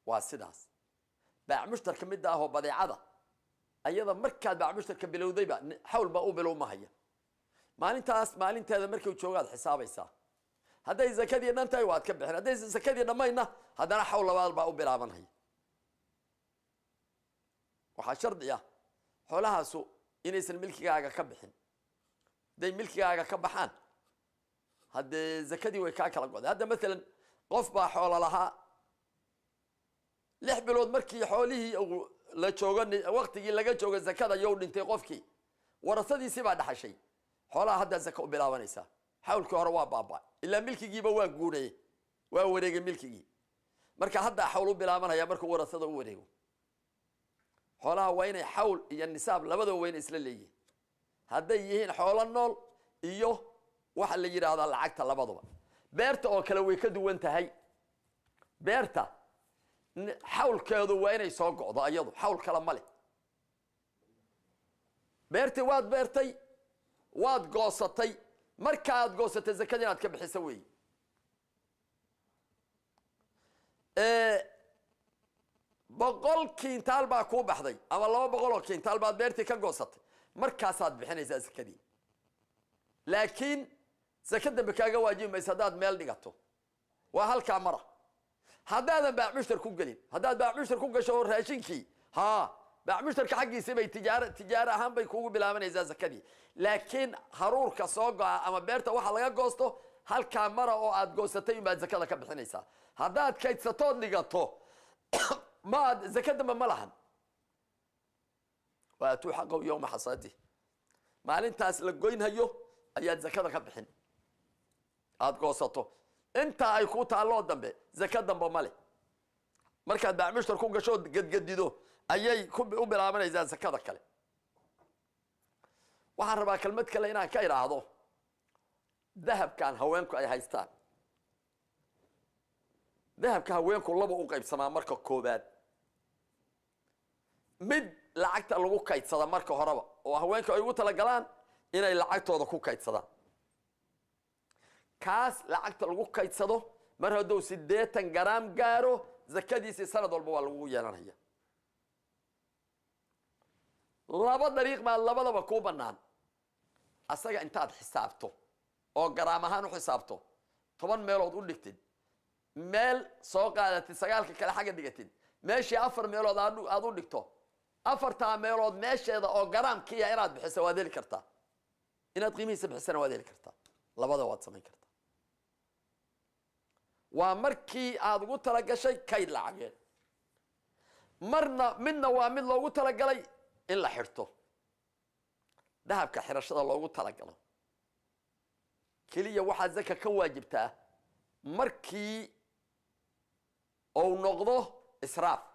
waa sidaas baac mushtarka mid ah oo badeecada ayada markaad baac mushtarka bilowdayba xawl ba u bilowmahaya maalinteeda markay joogaad xisaabaysaa haday zakadii dhantahay waad ka bixin haday zakadii dhamayna hadana xawl labaad ba u bilaabanaya waxa shardi ah xoolahaasu inaysan milkigaaga ka bixin day milkigaaga ka baxaan hadee zakadii way ka kala go'day hadda mesela qof baa xoolo lahaa 6 bilood markii xoolihii la joogan waqtigii laga joogo zakada yow dhintay qofkii warasadiisi baa dhaxashay xoolaha hadda zaka u bilaabanaysa xawlka hore waa baaba ila milkigiiba waa guuray waa wareegay milkigii marka hadda xawl u bilaabanaya markuu warasada u wareego xoolaha waa inay xawl iyo nisaab labadaba weyn isla leeyihiin haday yihiin xoolo nool iyo waxa la yiraahdaa lacagta labaduba beerta oo kale way ka duwan tahay beerta xawlkeedu waa inay soo go'do ayadu xawl kala ma leh beerti waad beertay waad goosatay markaad goosatay zakada inaad ka bixiso weey boqol kintaal baa ku baxday ama 200 kintaal baad beerti ka goosatay markaasaad bixinaysaa zakadii laakiin zakada bakaaga waajibaysa hadaad meel dhigato waa halka mara hadaadan baa mushtar ku galin hadaad baa mushtar ku gasho raashinkii ha baa mushtarka xaqiisa bay tijaaro ahaan bay kuugu bilaabanaysaa zakadii laakiin haruurka soo go'a ama beerta waxa laga goosto halka mara oo aad goosatay baad zakada ka bixinaysaa hadaad kaydsato dhigato ما زكاة ما لهن واتو حقه يوم حصاده مالين تاس لقوين هيو اياد زكاة كبحين عاد قوسطو انت اي كوتا الله دنبه زكاة دنبه مالي مركز بعمشتر كون قشود قد قددو ايي كون بيقوم بالعمل اذا زكاة كالي وحربا كلمة كالينا كايرا عضو ذهب كان هوانكو اي هايستان ذهب كهوانكو لبا وقيب سما مركز كوباد mid lacagta lagu kaydsada marka horeba oo haweenka ay ugu tala galaan inay lacagtooda ku kaydsadaan kaas lacagta lagu kaydsado mar hadduu 80 gram gaaro zakadiisa sanad walba waa lagu yeelanaya laba dariiq ma labadaba ku banaan asaga intaad xisaabto oo gram ahaan u xisaabto 10 meelood u dhigtid meel soo qaadatay sagaalka kale xaga dhigatid meeshii 4 meelood aad u dhigto afarta meelood meesheeda oo garaamkiya inaad bixiso waad heli kartaa inaad qiimihiisa bixisana waad heli kartaa labada waad samayn kartaa waa markii aad ugu tala gashay kayd lacageed marna midna waa mid loogu tala galay in la xirto dahabka xirashada loogu tala galo kaliya waxa zaka ka waajibtaa markii oo noqdo israaf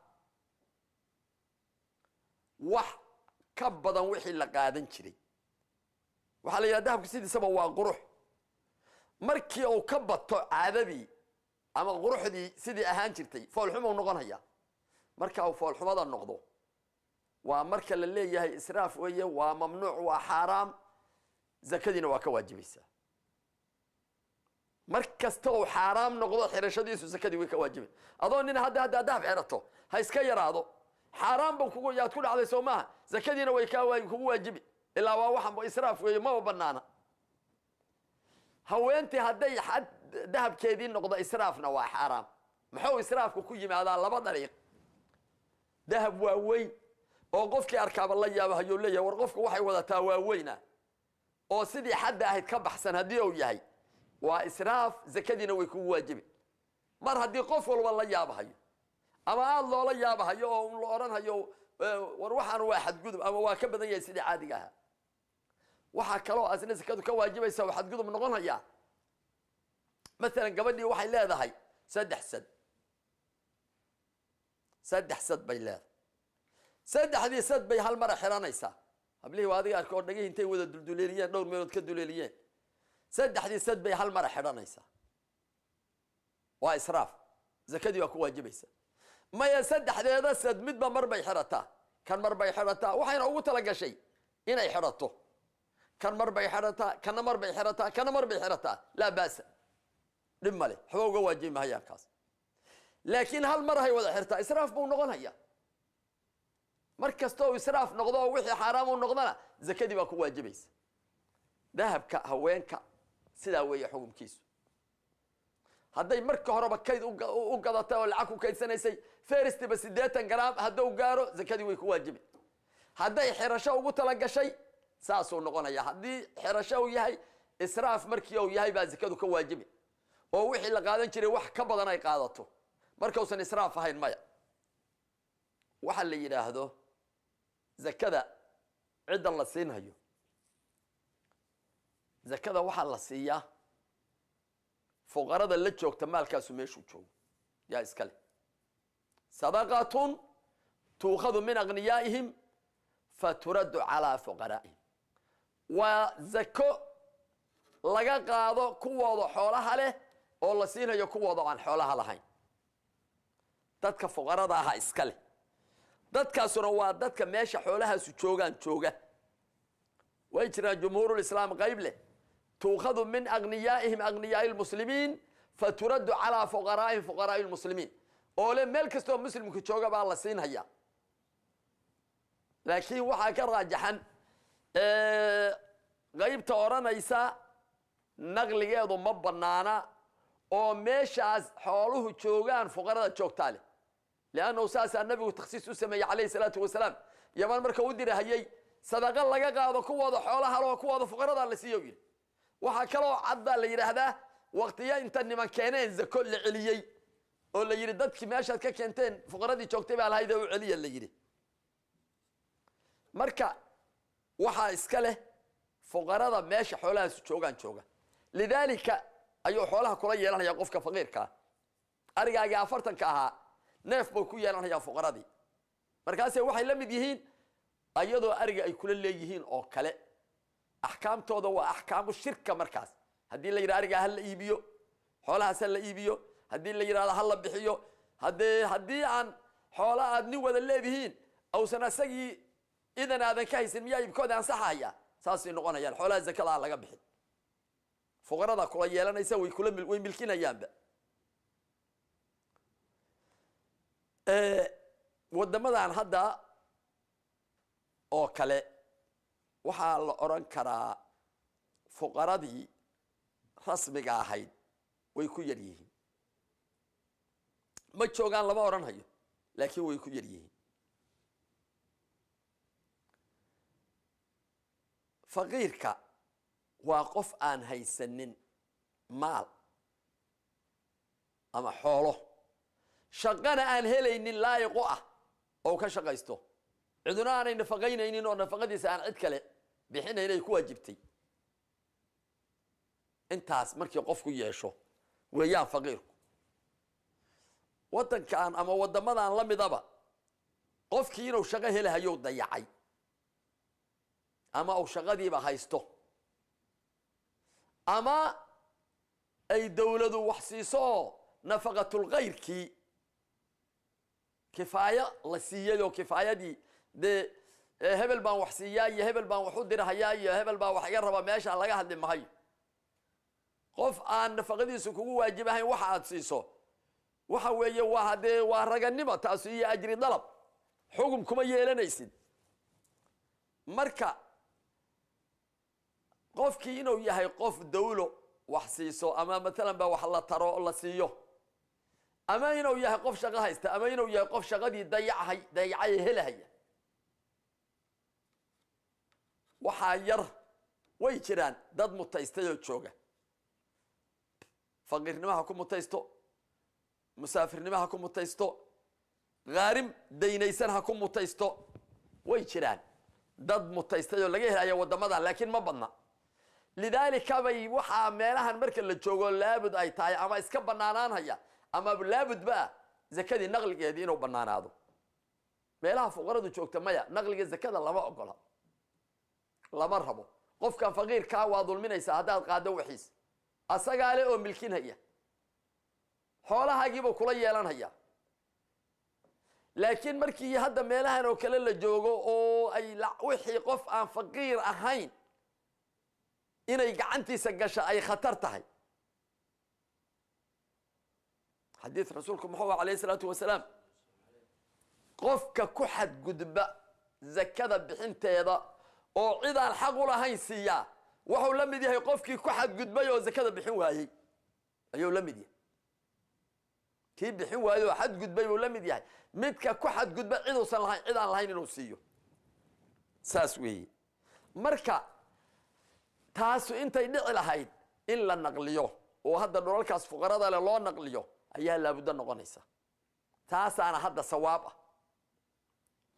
wax ka badan wixii la qaadan jiray waxa la yiraahdaa dahabka sidiisaba waa qurux markii uu ka bato caadadii ama quruxdii sidii ahaan jirtay foolxumo noqonaya marka uu foolxumada noqdo waa marka la leeyahay israaf weeye waa mamnuuc waa xaraam zakadina waa ka waajibaysaa markasta uu xaraam noqdo xirashadiisu zakadii way ka waajibay adoo nin hadda dahab xirato ha iska yaraado حرام بكو يا تقول على سومها زكدينا ويكو واجبي الا واحد اسراف ما بنانا هو انت هدي حد ذهب كيدين نقضى اسرافنا waa حرام محو اسرافku ku yimaada laba dariiq ذهب waaweyn oo qofkii arkaaba la yaabahayo leeyahay war qofku waxay wadataa waaweyna oo sidii xad ahayd ka baxsan hadii uu yahay waa israaf zakadina way ku waajibi mar hadii qof walba la yaabahayo ama aad loola yaabahayo oo la oranhayo war waxaan waa xad gudub ama waa ka badan yahay sidii caadiga ah waxa kale oo asna zakadu ka waajibaysa waxad gudub noqonaya مثلا gabadhii waxay leedahay saddex sad bay leedahay saddexdii sad bay hal mar xiranaysaa hablii waadiga arko dhagay intay wada dulduleeliyeen dhowr meelood ka duleeliyeen saddexdii sad bay hal mar xiranaysaa waa israaf zakadii waa ku waajibaysa ما يصدح هذا سد مد بمر بيحرته كان مر بيحرته وحين أقول تلا شيء هنا يحرته كان مر بيحرته كان مر بيحرته كان مر بيحرته لا بأس لما له حقوق واجب ما هي كاس لكن هالمرة هي ولا حرته إسراف بو نغن هي مركز تو إسراف نغضه وحي حرام ونغضنا زكدي باكو واجبيس ذهب كهوين سداوي حكم كيسو hadday marka horeba kayd u gadato lacag ku kaydsanaysa first ba 80 gram haduu gaaro zakadii way ku waajibi hadday xirasho ugu tala gashay saas uu noqonaya hadii xirasho uu yahay israaf markii uu yahay ba zakadu ka waajibi oo wixii la qaadan jiray wax ka badan ay qaadato marka uusan israaf ahayn maya waxa la yiraahdo zakada cid la siinayo zakada waxa la siiyaa فقراء اللي جوك تمال كاسو ميشو جو يا إسكالي صدقة تؤخذ من أغنيائهم فترد على فقرائهم وزكو laga qaado kuwooda xoolaha leh oo la siinayo kuwooda aan xoolaha lahayn dadka fuqarada ah iska leh dadkaasuna waa dadka meesha xoolahaasu jooga way jiraan jumhuurul islaam qayb leh tuukhadu min aghniyaa'ihim aghniyaa'il muslimiin faturaddu calaa fuqaraa'ihim fuqaraa'il muslimiin oo le meel kastoo muslimku jooga baa la siinhayaa laakiin waxaa ka raajaxan qaybta odhanaysa naqligeedu ma bannaana oo meeshaas xooluhu joogaan fuqarada joogtaa leh liannahu saasaa nabigu takhsiis u sameeyey calayhi salaatu wasalaam yaman marka u dirahayey sadaqa laga qaado kuwooda xoolaha loo kuwooda fuqarada la siiyo yidhi waxaa kaloo caddaa la yidhaahdaa waqtiya inta niman keeneen zako la celiyey oo la yidhi dadkii meeshaad ka keenteen fuqaradii joogtay baa lahayd u celiya la yidhi marka waxaa iska leh fuqarada meesha xoolahaasu jooga lidaalika ayuu xoolaha kula yeelanayaa qofka faqiirkaa arigaagii 40 ahaa neef buu ku yeelanayaa fuqaradii markaasay waxay la mid yihiin ayadoo ariga ay kula leeyihiin oo kale axkaamtooda waa axkaamu shirka markaas haddii la yidhahdo arigaa ha la iibiyo xoolahaas ha la iibiyo haddii la yidhahdo ha la bixiyo haddii aan xoola aad nin wada leedihiin awsan asagii idan aadan ka haysan miyaa iibkooda ansaxaya saasay noqonayaan xoolaha zakada aan laga bixin fuqarada kula yeelanaysa way milkinayaanba wadamadan hadda oo kale waxaa la oran karaa fuqaradii rasmiga ahayd way ku yar yihiin ma joogaan lama oran hayo laakiin way ku yar yihiin faqiirka waa qof aan haysanin maal ama xoolo shaqana aan helaynin laayiqo ah oo ka shaqaysto ciduna aanay nafaqaynaynin oo nafaqadiisa aan cid kale bixinayn ay ku waajibtay intaas markii qofku yeesho weeyaan faqiirku wadankan ama wadamadan la midaba qofkii inuu shaqo helahayo dayacay ama uu shaqadiiba haysto ama ay dawladu wax siiso nafaqatul ghayrki kifaaya la siiyay oo kifaayadii de hebel baan wax siiyaa iyo hebel baan wax u dirahayaa iyo hebel baan wax iga raba meesha laga hadli maayo qof aan nafaqadiisu kugu waajibahayn waxa aad siiso waxa weeye waa raganimo taas iyo ajri dalab xukun kuma yeelanaysid marka qofkii inuu yahay qof dawlo wax siiso ama مثلا ba wax la taro la siiyo ama inuu yahay qof shaqo haysta ama inuu yahay qof shaqadii dayacay helahaya waxa yar way jiraan dad mutaystay oo jooga faqirnimaha ku mutaysto musaafirnimaha ku mutaysto gaarim daynaysan ha ku mutaysto way jiraan dad mutaystay oo laga helayo wadamada laakiin ma badna lidaalika bay waxa meelahan marka la joogo laabud ay tahay ama iska banaanaanaya ama laabud ba zakadii naqligeedii inuu banaanaado meelaha fuqaradu joogta maya naqliga zakada lama ogola lama rabo qofkan faqiirka waa dulminaysa hadaad qaado wixiis asagaale oo milkinaya xoolahaagiiba kula yeelanaya laakiin markii hadda meelahan oo kale la joogo oo ay wixii qof aan faqiir ahayn inay gacantiisa gasha ay khatar tahay حديث رسولكم محمد عليه الصلاة والسلام قفك كحد قدبة زكاة بحنتيضا oo cidaan xaq u lahayn siiya wuxuu la mid yahay qofkii ku xad gudbay oo zakada bixin waayay ayuu la mid yahay kii bixin waayo xad gudbay uu la mid yahay midka ku xad gudbay cid uusan lahayn cidaan lahayn inuu siiyo saas weey marka taasu intay dhici lahayd in la naqliyo oo hadda dholalkaas fuqarada loo naqliyo ayaa la budda noqonaysa taasaana hadda sawaab ah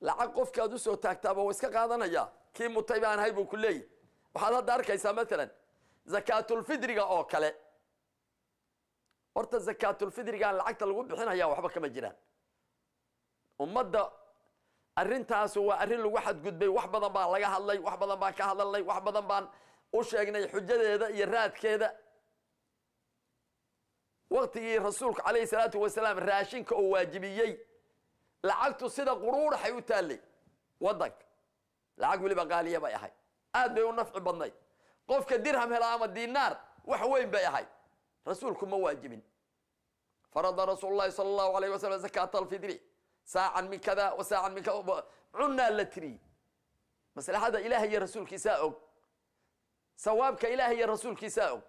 lacag qofkaad u soo taagtaaba oo iska qaadanaya kii mutaybaan hay buu kuleey waxaad hadda arkaysaa مثلا zakaatul fidriga oo kale horta zakaatul fidriga lacagta lagu bixinayaa waxba kama jiraan ummadda arintaas waa arin lagu xad gudbay wax badan baa laga hadlay wax badan baan ka hadalnay wax badan baan وشيقنا حجة هذا يراد كذا وقت رسولك عليه الصلاة والسلام راشنك أو واجبيي لعقته سيدا قرور حيوتالي وضك لعق ولي بقاليه بقى هاي آد بيو نفع بضني قفك الدرهم هلا الدينار وحوين بقى هاي رسولكم مواجبين فرض رسول الله صلى الله عليه وسلم زكاة الفطر ساعا من كذا وساعا من كذا عنا لتري مثلا هذا إلهي يا رسول كساؤك ثوابك إلهي يا رسول كساؤك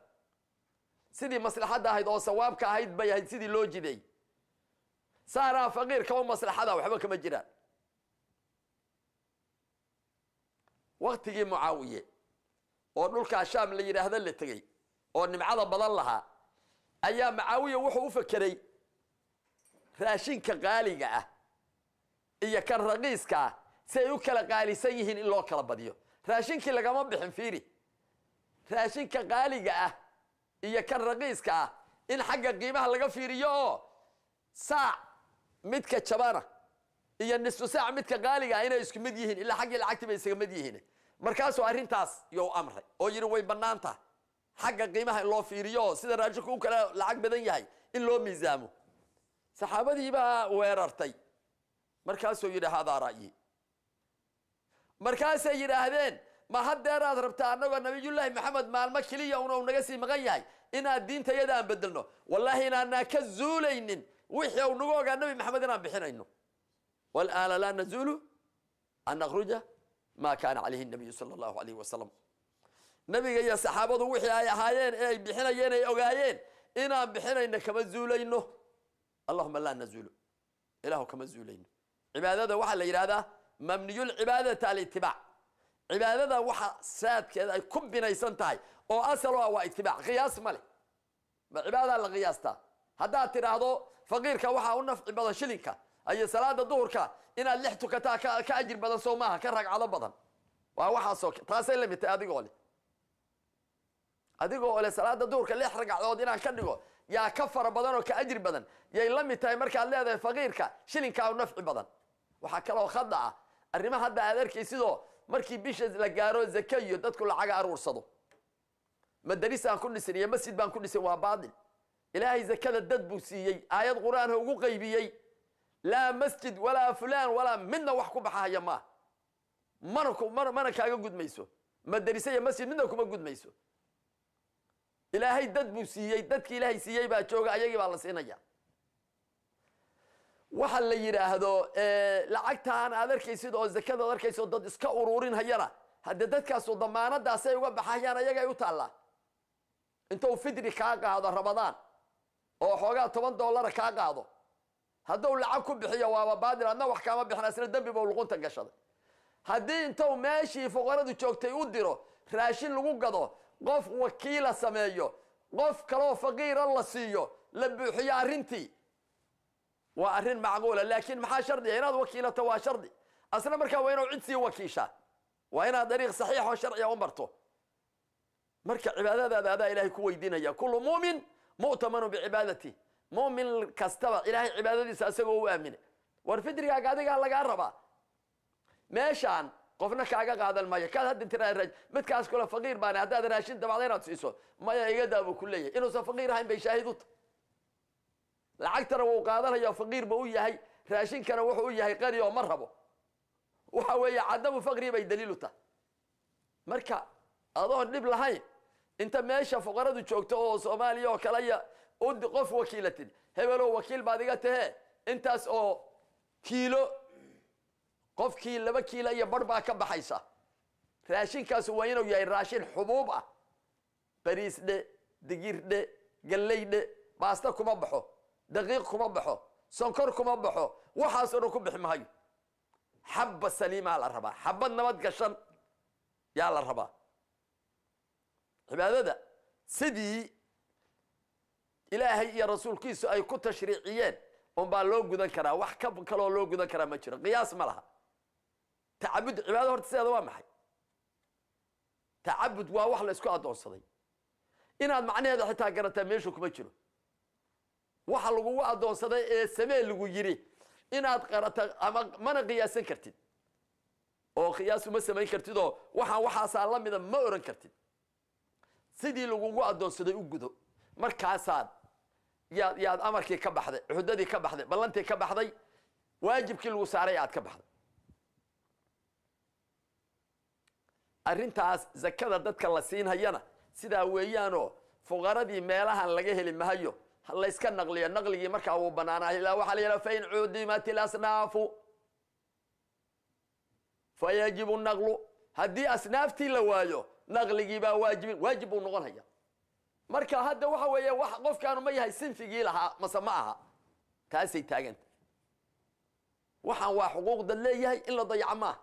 سيدي مصلحة هذا هيدا ثوابك هيد بي هيد سيدي لوجي دي صار فقير كمان مصلحة هذا وحبك مجرى وقت يجي معاوية ونقول كاشام اللي هذا اللي تجي ونمعض بضلها أيام معاوية وحو فكري راشينك غالية إيا كان رقيسك سيوكل غالي سيهن إلا وكلا بديو راشينك لقما بحن فيري راشينك غالية إيا كان رقيسك إن حق قيمها لقا فيريو ساع متك شبانة إيا النصف ساعة متك غالية إنا يسكو مديهن إلا حق العكتب يسكو مديهن مركاسو أرين تاس يو أمري أو يروي بنانتا حق قيمها إلا فيريو سيدا راجك وكلا لعق بدن يهي إلا ميزامو صحابتي بقى ويررتي مركاسو يرى هذا رأيي مركاسو يرى هذين ما حد يرى ربطا أنه النبي الله محمد مع المكلية ونقسي مغيهي إنا الدين تيدان بدلنو والله إنا كزولين وحي ونقوغ النبي محمد إنا بحنينو والآن لا نزول أن نخرج ما كان عليه النبي صلى الله عليه وسلم نبي يا صحابة وحي هايين اي بحنيين اي اوغايين إنا بحنين كما زولينو اللهم لا نزول إله كما زولين عبادة وحا اللي يرادا ممني العبادة الاتباع عبادة وحا ساد كذا يكون بنيسان تاي او أصلها واتباع قياس مالي عبادة القياستا هذا تراهدو فقيرك وحا ونفع بدن شلينك أي صلاة الظهرك إن اللحتك كأجر بدن صومها كرق على بدن وحا صوك تاسي لم يتأدقوا لي أدقوا لي صلاة الظهرك اللي يحرق على ودينا كدقوا يا كفر بدن وكأجر بدن يا لم يتأي مركا اللي هذا فقيرك شلينك ونفع بدن وحكى له خدعة الرمى هذا أدرك يسيدو مركي بيش لقارو زكيو دادكو لعاقا أرور صدو مدرسة كل سنة مسجد بان كل سنة وابادل إلهي زكاة الدد بوسيي آيات قرآن هو غيبيي لا مسجد ولا فلان ولا منا وحكو بحا يما مانا كاقا قد ميسو مدرسة مسجد منا كما قد ميسو إلهي دد بوسيي ددك إلهي سيي با جوغا أياقي بالله سينيا waxaa la yiraahdo lacagtaan aad arkaysid oo zakada aad arkaysid dad iska ururin hayana hadda dadkaas oo damaanadaas ay uga baxayaan ayaga ay u taala inta uu fidri ka qaado Ramadaan oo xoogaa $10 ka qaado hadduu lacag ku bixiyo waa baadil adna wax kama bixina isla dambi buu luqunta gashaday haddii inta uu meeshii fuqaradu joogtay u diro raashin lagu gado qof wakiila sameeyo qof kale oo faqiir la siiyo la buuxiyo arintii وأرين معقولة لكن محا شرطي هنا وكيلة وا شرطي أصلا مركا وينو عدسي وكيشة وهنا طريق صحيح وشرعي ومرته مركا عبادة هذا إلهي كوي دينيا كل مؤمن مؤتمن بعبادته مؤمن كاستوى إلهي عبادتي سأسقه وآمنه والفدري قاعدة قال لك عربا ماشان قفنا كاقا هذا الماء كان هاد انت الرجل متكاس كله فقير بان هذا راشين تبعدين تسيسو ما يقدر أبو كلية إنه فقير هاي بيشاهدوت العكتر وقادر يا فقير بويا هي راشين كان وحويا هي قريه ومرهبه وحويا عدم فقري بي دليلته مركا اظن دب لهين انت ماشي فقرده جوجته سوماليا وكليا ود قف وكيلتين هبلو وكيل بادغته انتاس او كيلو قف كيلو 2 كيلو يا بربا كبخايسا راشين كاس وينو يا راشين حبوب بريس دقير قلي باستا كما بخو دقيق كما بحو سنكر كما بحو وحاسر كبح مهي حبة سليمة على الربا حبة نمد قشن يا على الربا عبادة سيدي إلهي يا رسول كيسو أي كنت تشريعيين ومبا لو قدن كرا وحكب كلو لو قدن كرا مجرى قياس ملها تعبد عبادة ورتسيادة وامحي تعبد ووحل اسكو أدون صدي إن هذا معنى هذا حتى قرأت ميشوك مجرى waxa lagu adoonsaday ee samee lagu yiri inaad qarato ama mana qiyaasan kartid oo qiyaas ma sameyn kartid oo waxa la mid ma oran kartid sidii lagugu adoonsaday u gudo markaasaad yaad amarkii ka baxday xuduudii ka baxday ballantii ka baxday waajibkii lagu saaray aad ka baxday arrintaas zakada dadka la siinayana sidaa weeyaanoo fuqaradii meelahan laga heli mahayo la iska naqliyo naqligii markaa uu banaanahay ilaa waxaa la yidhaha fain cudimat ilasnaafu fayajibu naqlu haddii asnaaftii la waayo naqligii baa waajib buu noqon haya marka hadda waxa weeye wax qofkaanu ma yahay sinfigii lahaa mase ma aha taasay taaganta waxaan waa xuquuqda leeyahay in la dayaco maaha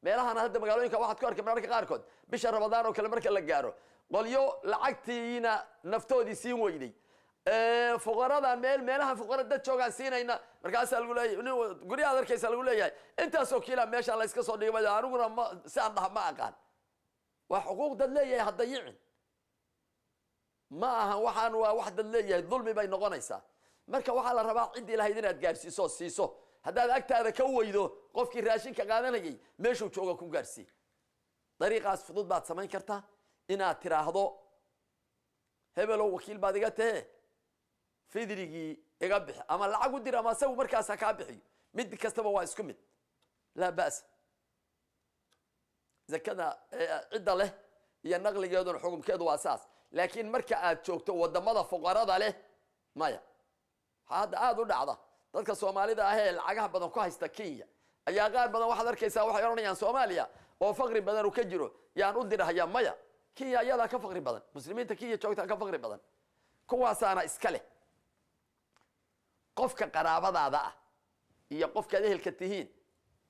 meelahan hadda magaalooyinka waxaad ku arkay mararka qaarkood bisha ramadaan oo kale marka la gaaro qolyo lacagtiina naftoodii siin weyday fuqaradan meelaha fuqara dad joogaan siinayna markaasaa lagu leeyahay guryahaad arkaysa lagu leeyahay intaasoo kiila meeshaan la iska soo dhigay aniguna si aan dhaha ma aqaan waa xuquuq dad leeyahay ha dayicin ma aha waxaan waa wax dad leeyahay dulmi bay noqonaysaa marka waxaa la rabaa ciddii lahayd inaad gaarsiiso siiso haddaad agtaada ka weydo qofkii raashinka qaadanayay meeshuu jooga ku gaarsii dariiqaas fudud baad samayn kartaa inaad tiraahdo hebelow wakiil baad iga tahe fidrigii iga bixi ama lacag u dir ama asagu markaas ha kaa bixiyo mid kastaba waa isku mid laa ba'sa zakada cidda leh iyo naqligeeduna xukumkeedu waa saas laakiin marka aad joogto wadamada fuqarada leh maya waxaa hadda aada u dhacda dadka soomaalida ah ee lacagaha badan ku haysta kenya ayaa qaar badan waxaad arkaysaa waxay odhanayaan soomaaliya oo faqri badan uu ka jiro yaan u dirahaya maya kenya iyadaa ka faqri badan muslimiinta kenya joogtaa ka faqri badan kuwaasaana iska leh qofka qaraabadaada ah iyo qofkaad ehelka tihiin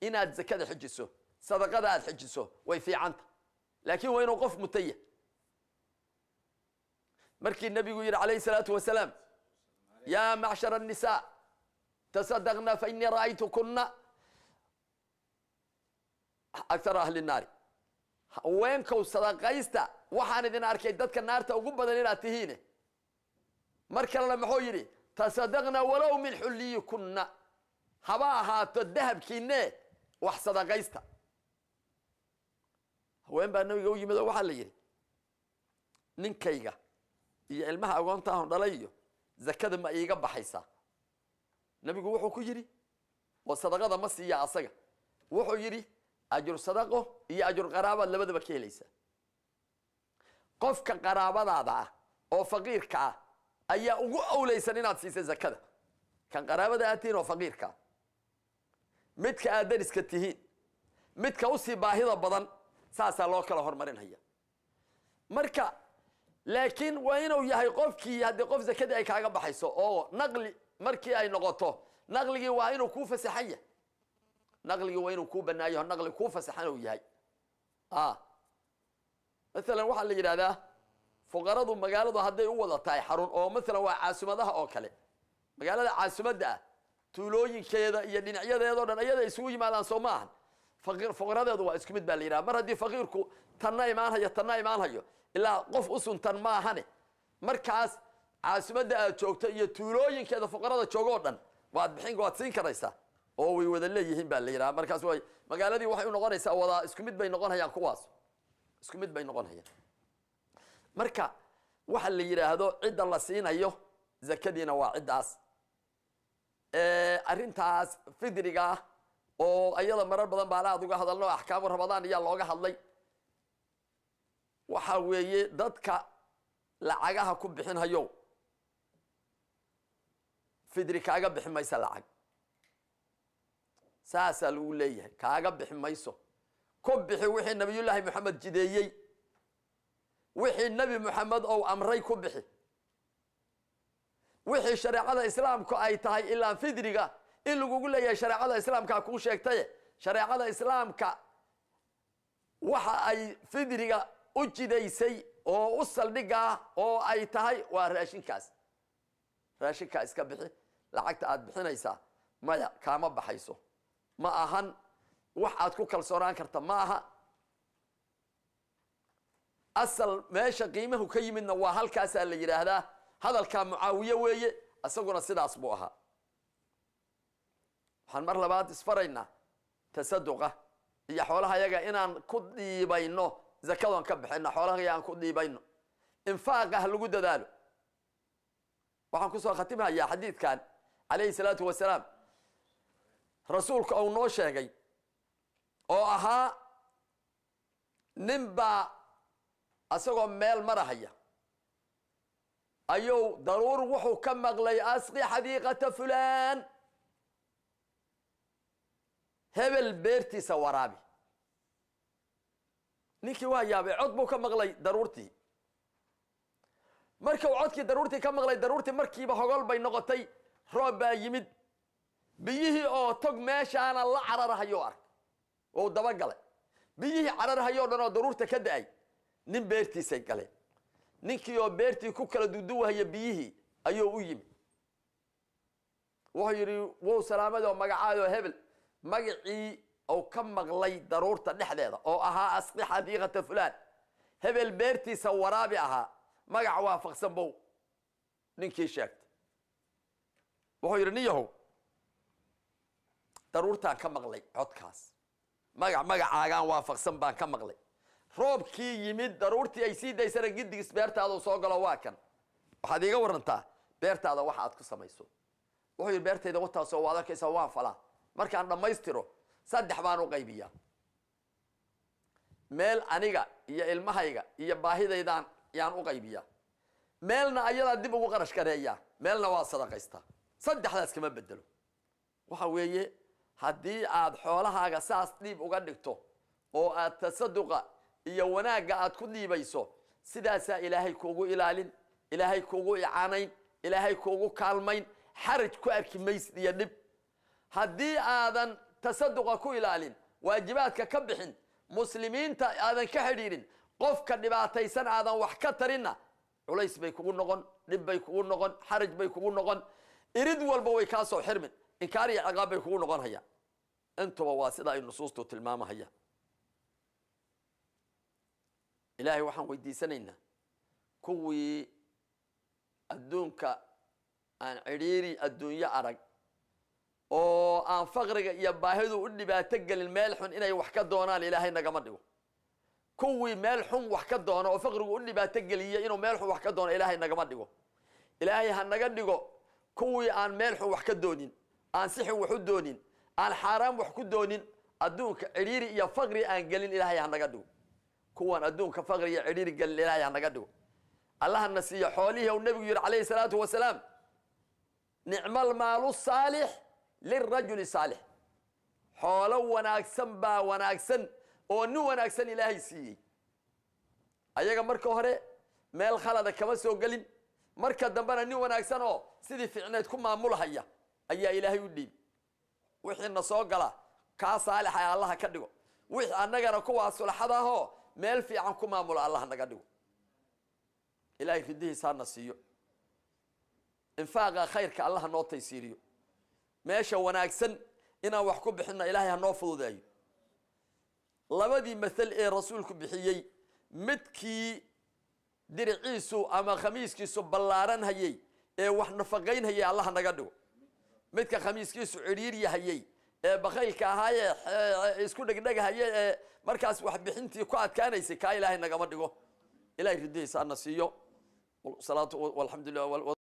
inaad zakada xijiso sadaqada aad xijiso way fiicanta laakiin waa inuu qof mutaya markii nabigu yidhi calayhi salaatu wasalaam yaa macshara annisaa tasadaqna fa innii ra'aytukuna akthara ahli nnaari haweenkow sadaqaysta waxaan idin arkay dadka naarta ugu badan inaad tihiine mar kalena muxuu yidhi tasadaqna walow min xulliyikuna haba ahaato dahabkiine wax sadaqaysta haween baa nabiga u yimid oo waxaa la yidhi ninkayga iyo ilmaha agoontaahon dhalay iyo zakada ma iiga baxaysaa nabigu wuxuu ku yidhi oo sadaqada ma siiya asaga wuxuu yidhi ajur sadaqo iyo ajur qaraabaad labadaba ka helaysaa qofka qaraabadaada ah oo faqiirka ah ayaa ugu awlaysan inaad siisa zakada kan qaraabada aad tihiin oo faqiirka ah midka aad dariska tihiin midka usii baahida badan saasaa loo kala hormarinaya marka laakiin waa inuu yahay qofkii haddii qof zakadii ay kaaga baxayso oo naqli markii ay noqoto naqligii waa inuu kuu fasaxan yahay naqligii waa inuu kuu banaayo naqli kuu fasaxan uu yahay maalan waxaa la yidhahdaa fuqaradu magaaladu hadday u wada tahay xarun oo maalan waa caasimaddaha oo kale magaalada caasimadda ah tuulooyinkeeda iyo dhinacyadeeda o dhan ayada isugu yimaadaan soo ma ahan fuqaradeedu waa isku mid baa la yidhaha mar haddii faqiirku tanna imaanhayo tanna imaanhayo ilaa qof u suntan ma ahane markaas caasimadda aad joogto iyo tuulooyinkeeda fuqarada joogo o dhan waad siin karaysaa oo way wada leeyihiin baa la yidhaha markaas way magaaladii waxay u noqonaysaa wada isku mid bay noqonhayaan kuwaas isku mid bay noqonhayaan marka waxa la yidhaahdo cidda la siinayo zakadiina waa ciddaas arrintaas fidriga ah oo ayada marar badan baan aad uga hadalno axkaamu ramadaan ayaa looga hadlay waxa weeye dadka lacagaha ku bixinhayo fidri kaaga bixi maysa lacag saasaa lagu leeyahay kaaga bixi mayso ku bixi wixii nabiyullaahi moxamed jideeyey wixii nebi moxamed ou amray ku bixi wixii shareecada islaamku ay tahay ilaa fidriga in lagugu leeyahay shareecada islaamkaa kuu sheegtaye shareecada islaamka waxa ay fidriga u jidaysay oo u saldhigaa oo ay tahay waa raashinkaas raashinkaa iska bixi lacagta aad bixinaysaa maya kaama baxayso ma ahan wax aad ku kalsoonaan karta ma aha asal meesha qiimahu ka yimidna waa halkaasaa la yidhaahdaa hadalkaa mucaawiye weeye isaguna sidaas buu ahaa waxaan mar labaad isfaraynaa tasaduqa iyo xoolaha yaga inaan ku dhiibayno zakadoon ka bixino xoolaha yaga aan ku dhiibayno انفاقه لو ددالو waxaan ku soo khatimayaa xadiidkan عليه الصلاه والسلام rasuulku oo noo sheegay oo ahaa nimba asagoo meel marahaya ayuu daruur wuxuu ka maqlay asqi xadiiqata fulaan hebel beertiisa waraabi ninkii waa yaabay cod buu ka maqlay daruurtii marka uu codkii daruurtii ka maqlay daruurtii markiiba hogol bay noqotay roob baa yimid biyihii oo tog meeshaana la cararahayo ark oo daba galay biyihii cararahayo dhan oo daruurta ka da'ay nin beertiisa galay ninkii oo beertii ku kala duduwaya biyihii ayuu u yimid wuxuu yiri wuu salaamado magacaado hebel magacii oo ka maqlay daruurta dhexdeeda oo ahaa asqi xadiiqata fulaan hebel beertiisa waraabi ahaa magac waafaqsan bow ninkii sheegtay wuxuu yiri niyahow daruurtaan ka maqlay codkaas magacaagaan waafaqsan baan ka maqlay roobkii yimid daruurtii ay sii daysana gidigis beertaada soo galo waa kan waxaad iiga warantaa beertaada waxa aad ku samayso wuxuu yiri beertayda wataas oo waad arkaysaa waan falaa markaan dhamaystiro saddex baan u qaybiyaa meel aniga iyo ilmahayga iyo baahidaydaan yaan u qaybiyaa meelna ayada dib ugu qarash gareeyaa meelna waa sadaqaystaa saddexdaas kama bedelo waxa weeye haddii aad xoolahaaga saas dhiib uga dhigto oo aad tasaduqa iyo wanaaga aad ku dhiibayso sidaasaa ilaahay kuugu ilaalin ilaahay kuugu icaanayn ilaahay kuugu kaalmayn xaraj ku arki maysid iyo dhib haddii aadan tasaduqa ku ilaalin waajibaadka ka bixin muslimiinta aadan ka xidhiirin qofka dhibaataysan aadan wax ka tarinna culays bay kugu noqon dhib bay kugu noqon xaraj bay kugu noqon irid walba way kaa soo xirmin inkaar iyo ciqaab bay kugu noqon hayaan intuba waa sida ay nusuustu tilmaamahayaan ilaahay waxaan weydiisanaynaa kuwii adduunka aan cidhiiri adduunyo arag oo aan faqriga iyo baahidu u dhibaato gelin meel xun inay wax ka doonaan ilaahay nagama dhigo kuwii meel xun wax ka doono oo faqrigu u dhibaato geliyo inuu meel xun wax ka doono ilaahay nagama dhigo ilaahay ha naga dhigo kuwii aan meel xun wax ka doonin aan si xun wax u doonin aan xaaraam wax ku doonin adduunka cidhiiri iyo faqri aan gelin ilaahay ha naga dhigo kuwan adduunka faqri iyo cidhiiri gelin ilaahay ha naga dhigo allaha na siiyo xoolihii uu nabigu yiri calayhi salaatu wasalaam ni'mal maalu saalix lirajuli saalix xoolo wanaagsan baa wanaagsan oo nin wanaagsan ilaahay siiyey ayaga marka hore meel khalada kama soo gelin marka dambana nin wanaagsan oo sidii fiicneed ku maamulhaya ayaa ilaahay u dhiib wixii na soo gala ka saalixa Allah ka dhigo wixii annagana kuwa sulxadaho meel fiican ku maamul Allah naga dhigo ilaahay ridihiisa na siiyo infaaqa khayrka Allah noo taysiiriyo meesha wanaagsan inaan wax ku bixino ilaahay ha noo fududeeyo labadii masal ee rasuulku bixiyay midkii diriciisu ama khamiiskiisu ballaaran hayay ee wax nafaqayn hayay Allah naga dhigo midka khamiiskiisu ciriiri hayay ee baqaylka ahaayee isku dhagdhagahayay ee markaas wax bixintii ku adkaanaysay ka ilaahay nagama dhigo ilaahay ridihiisa na siiyo salaatu walhamdulillah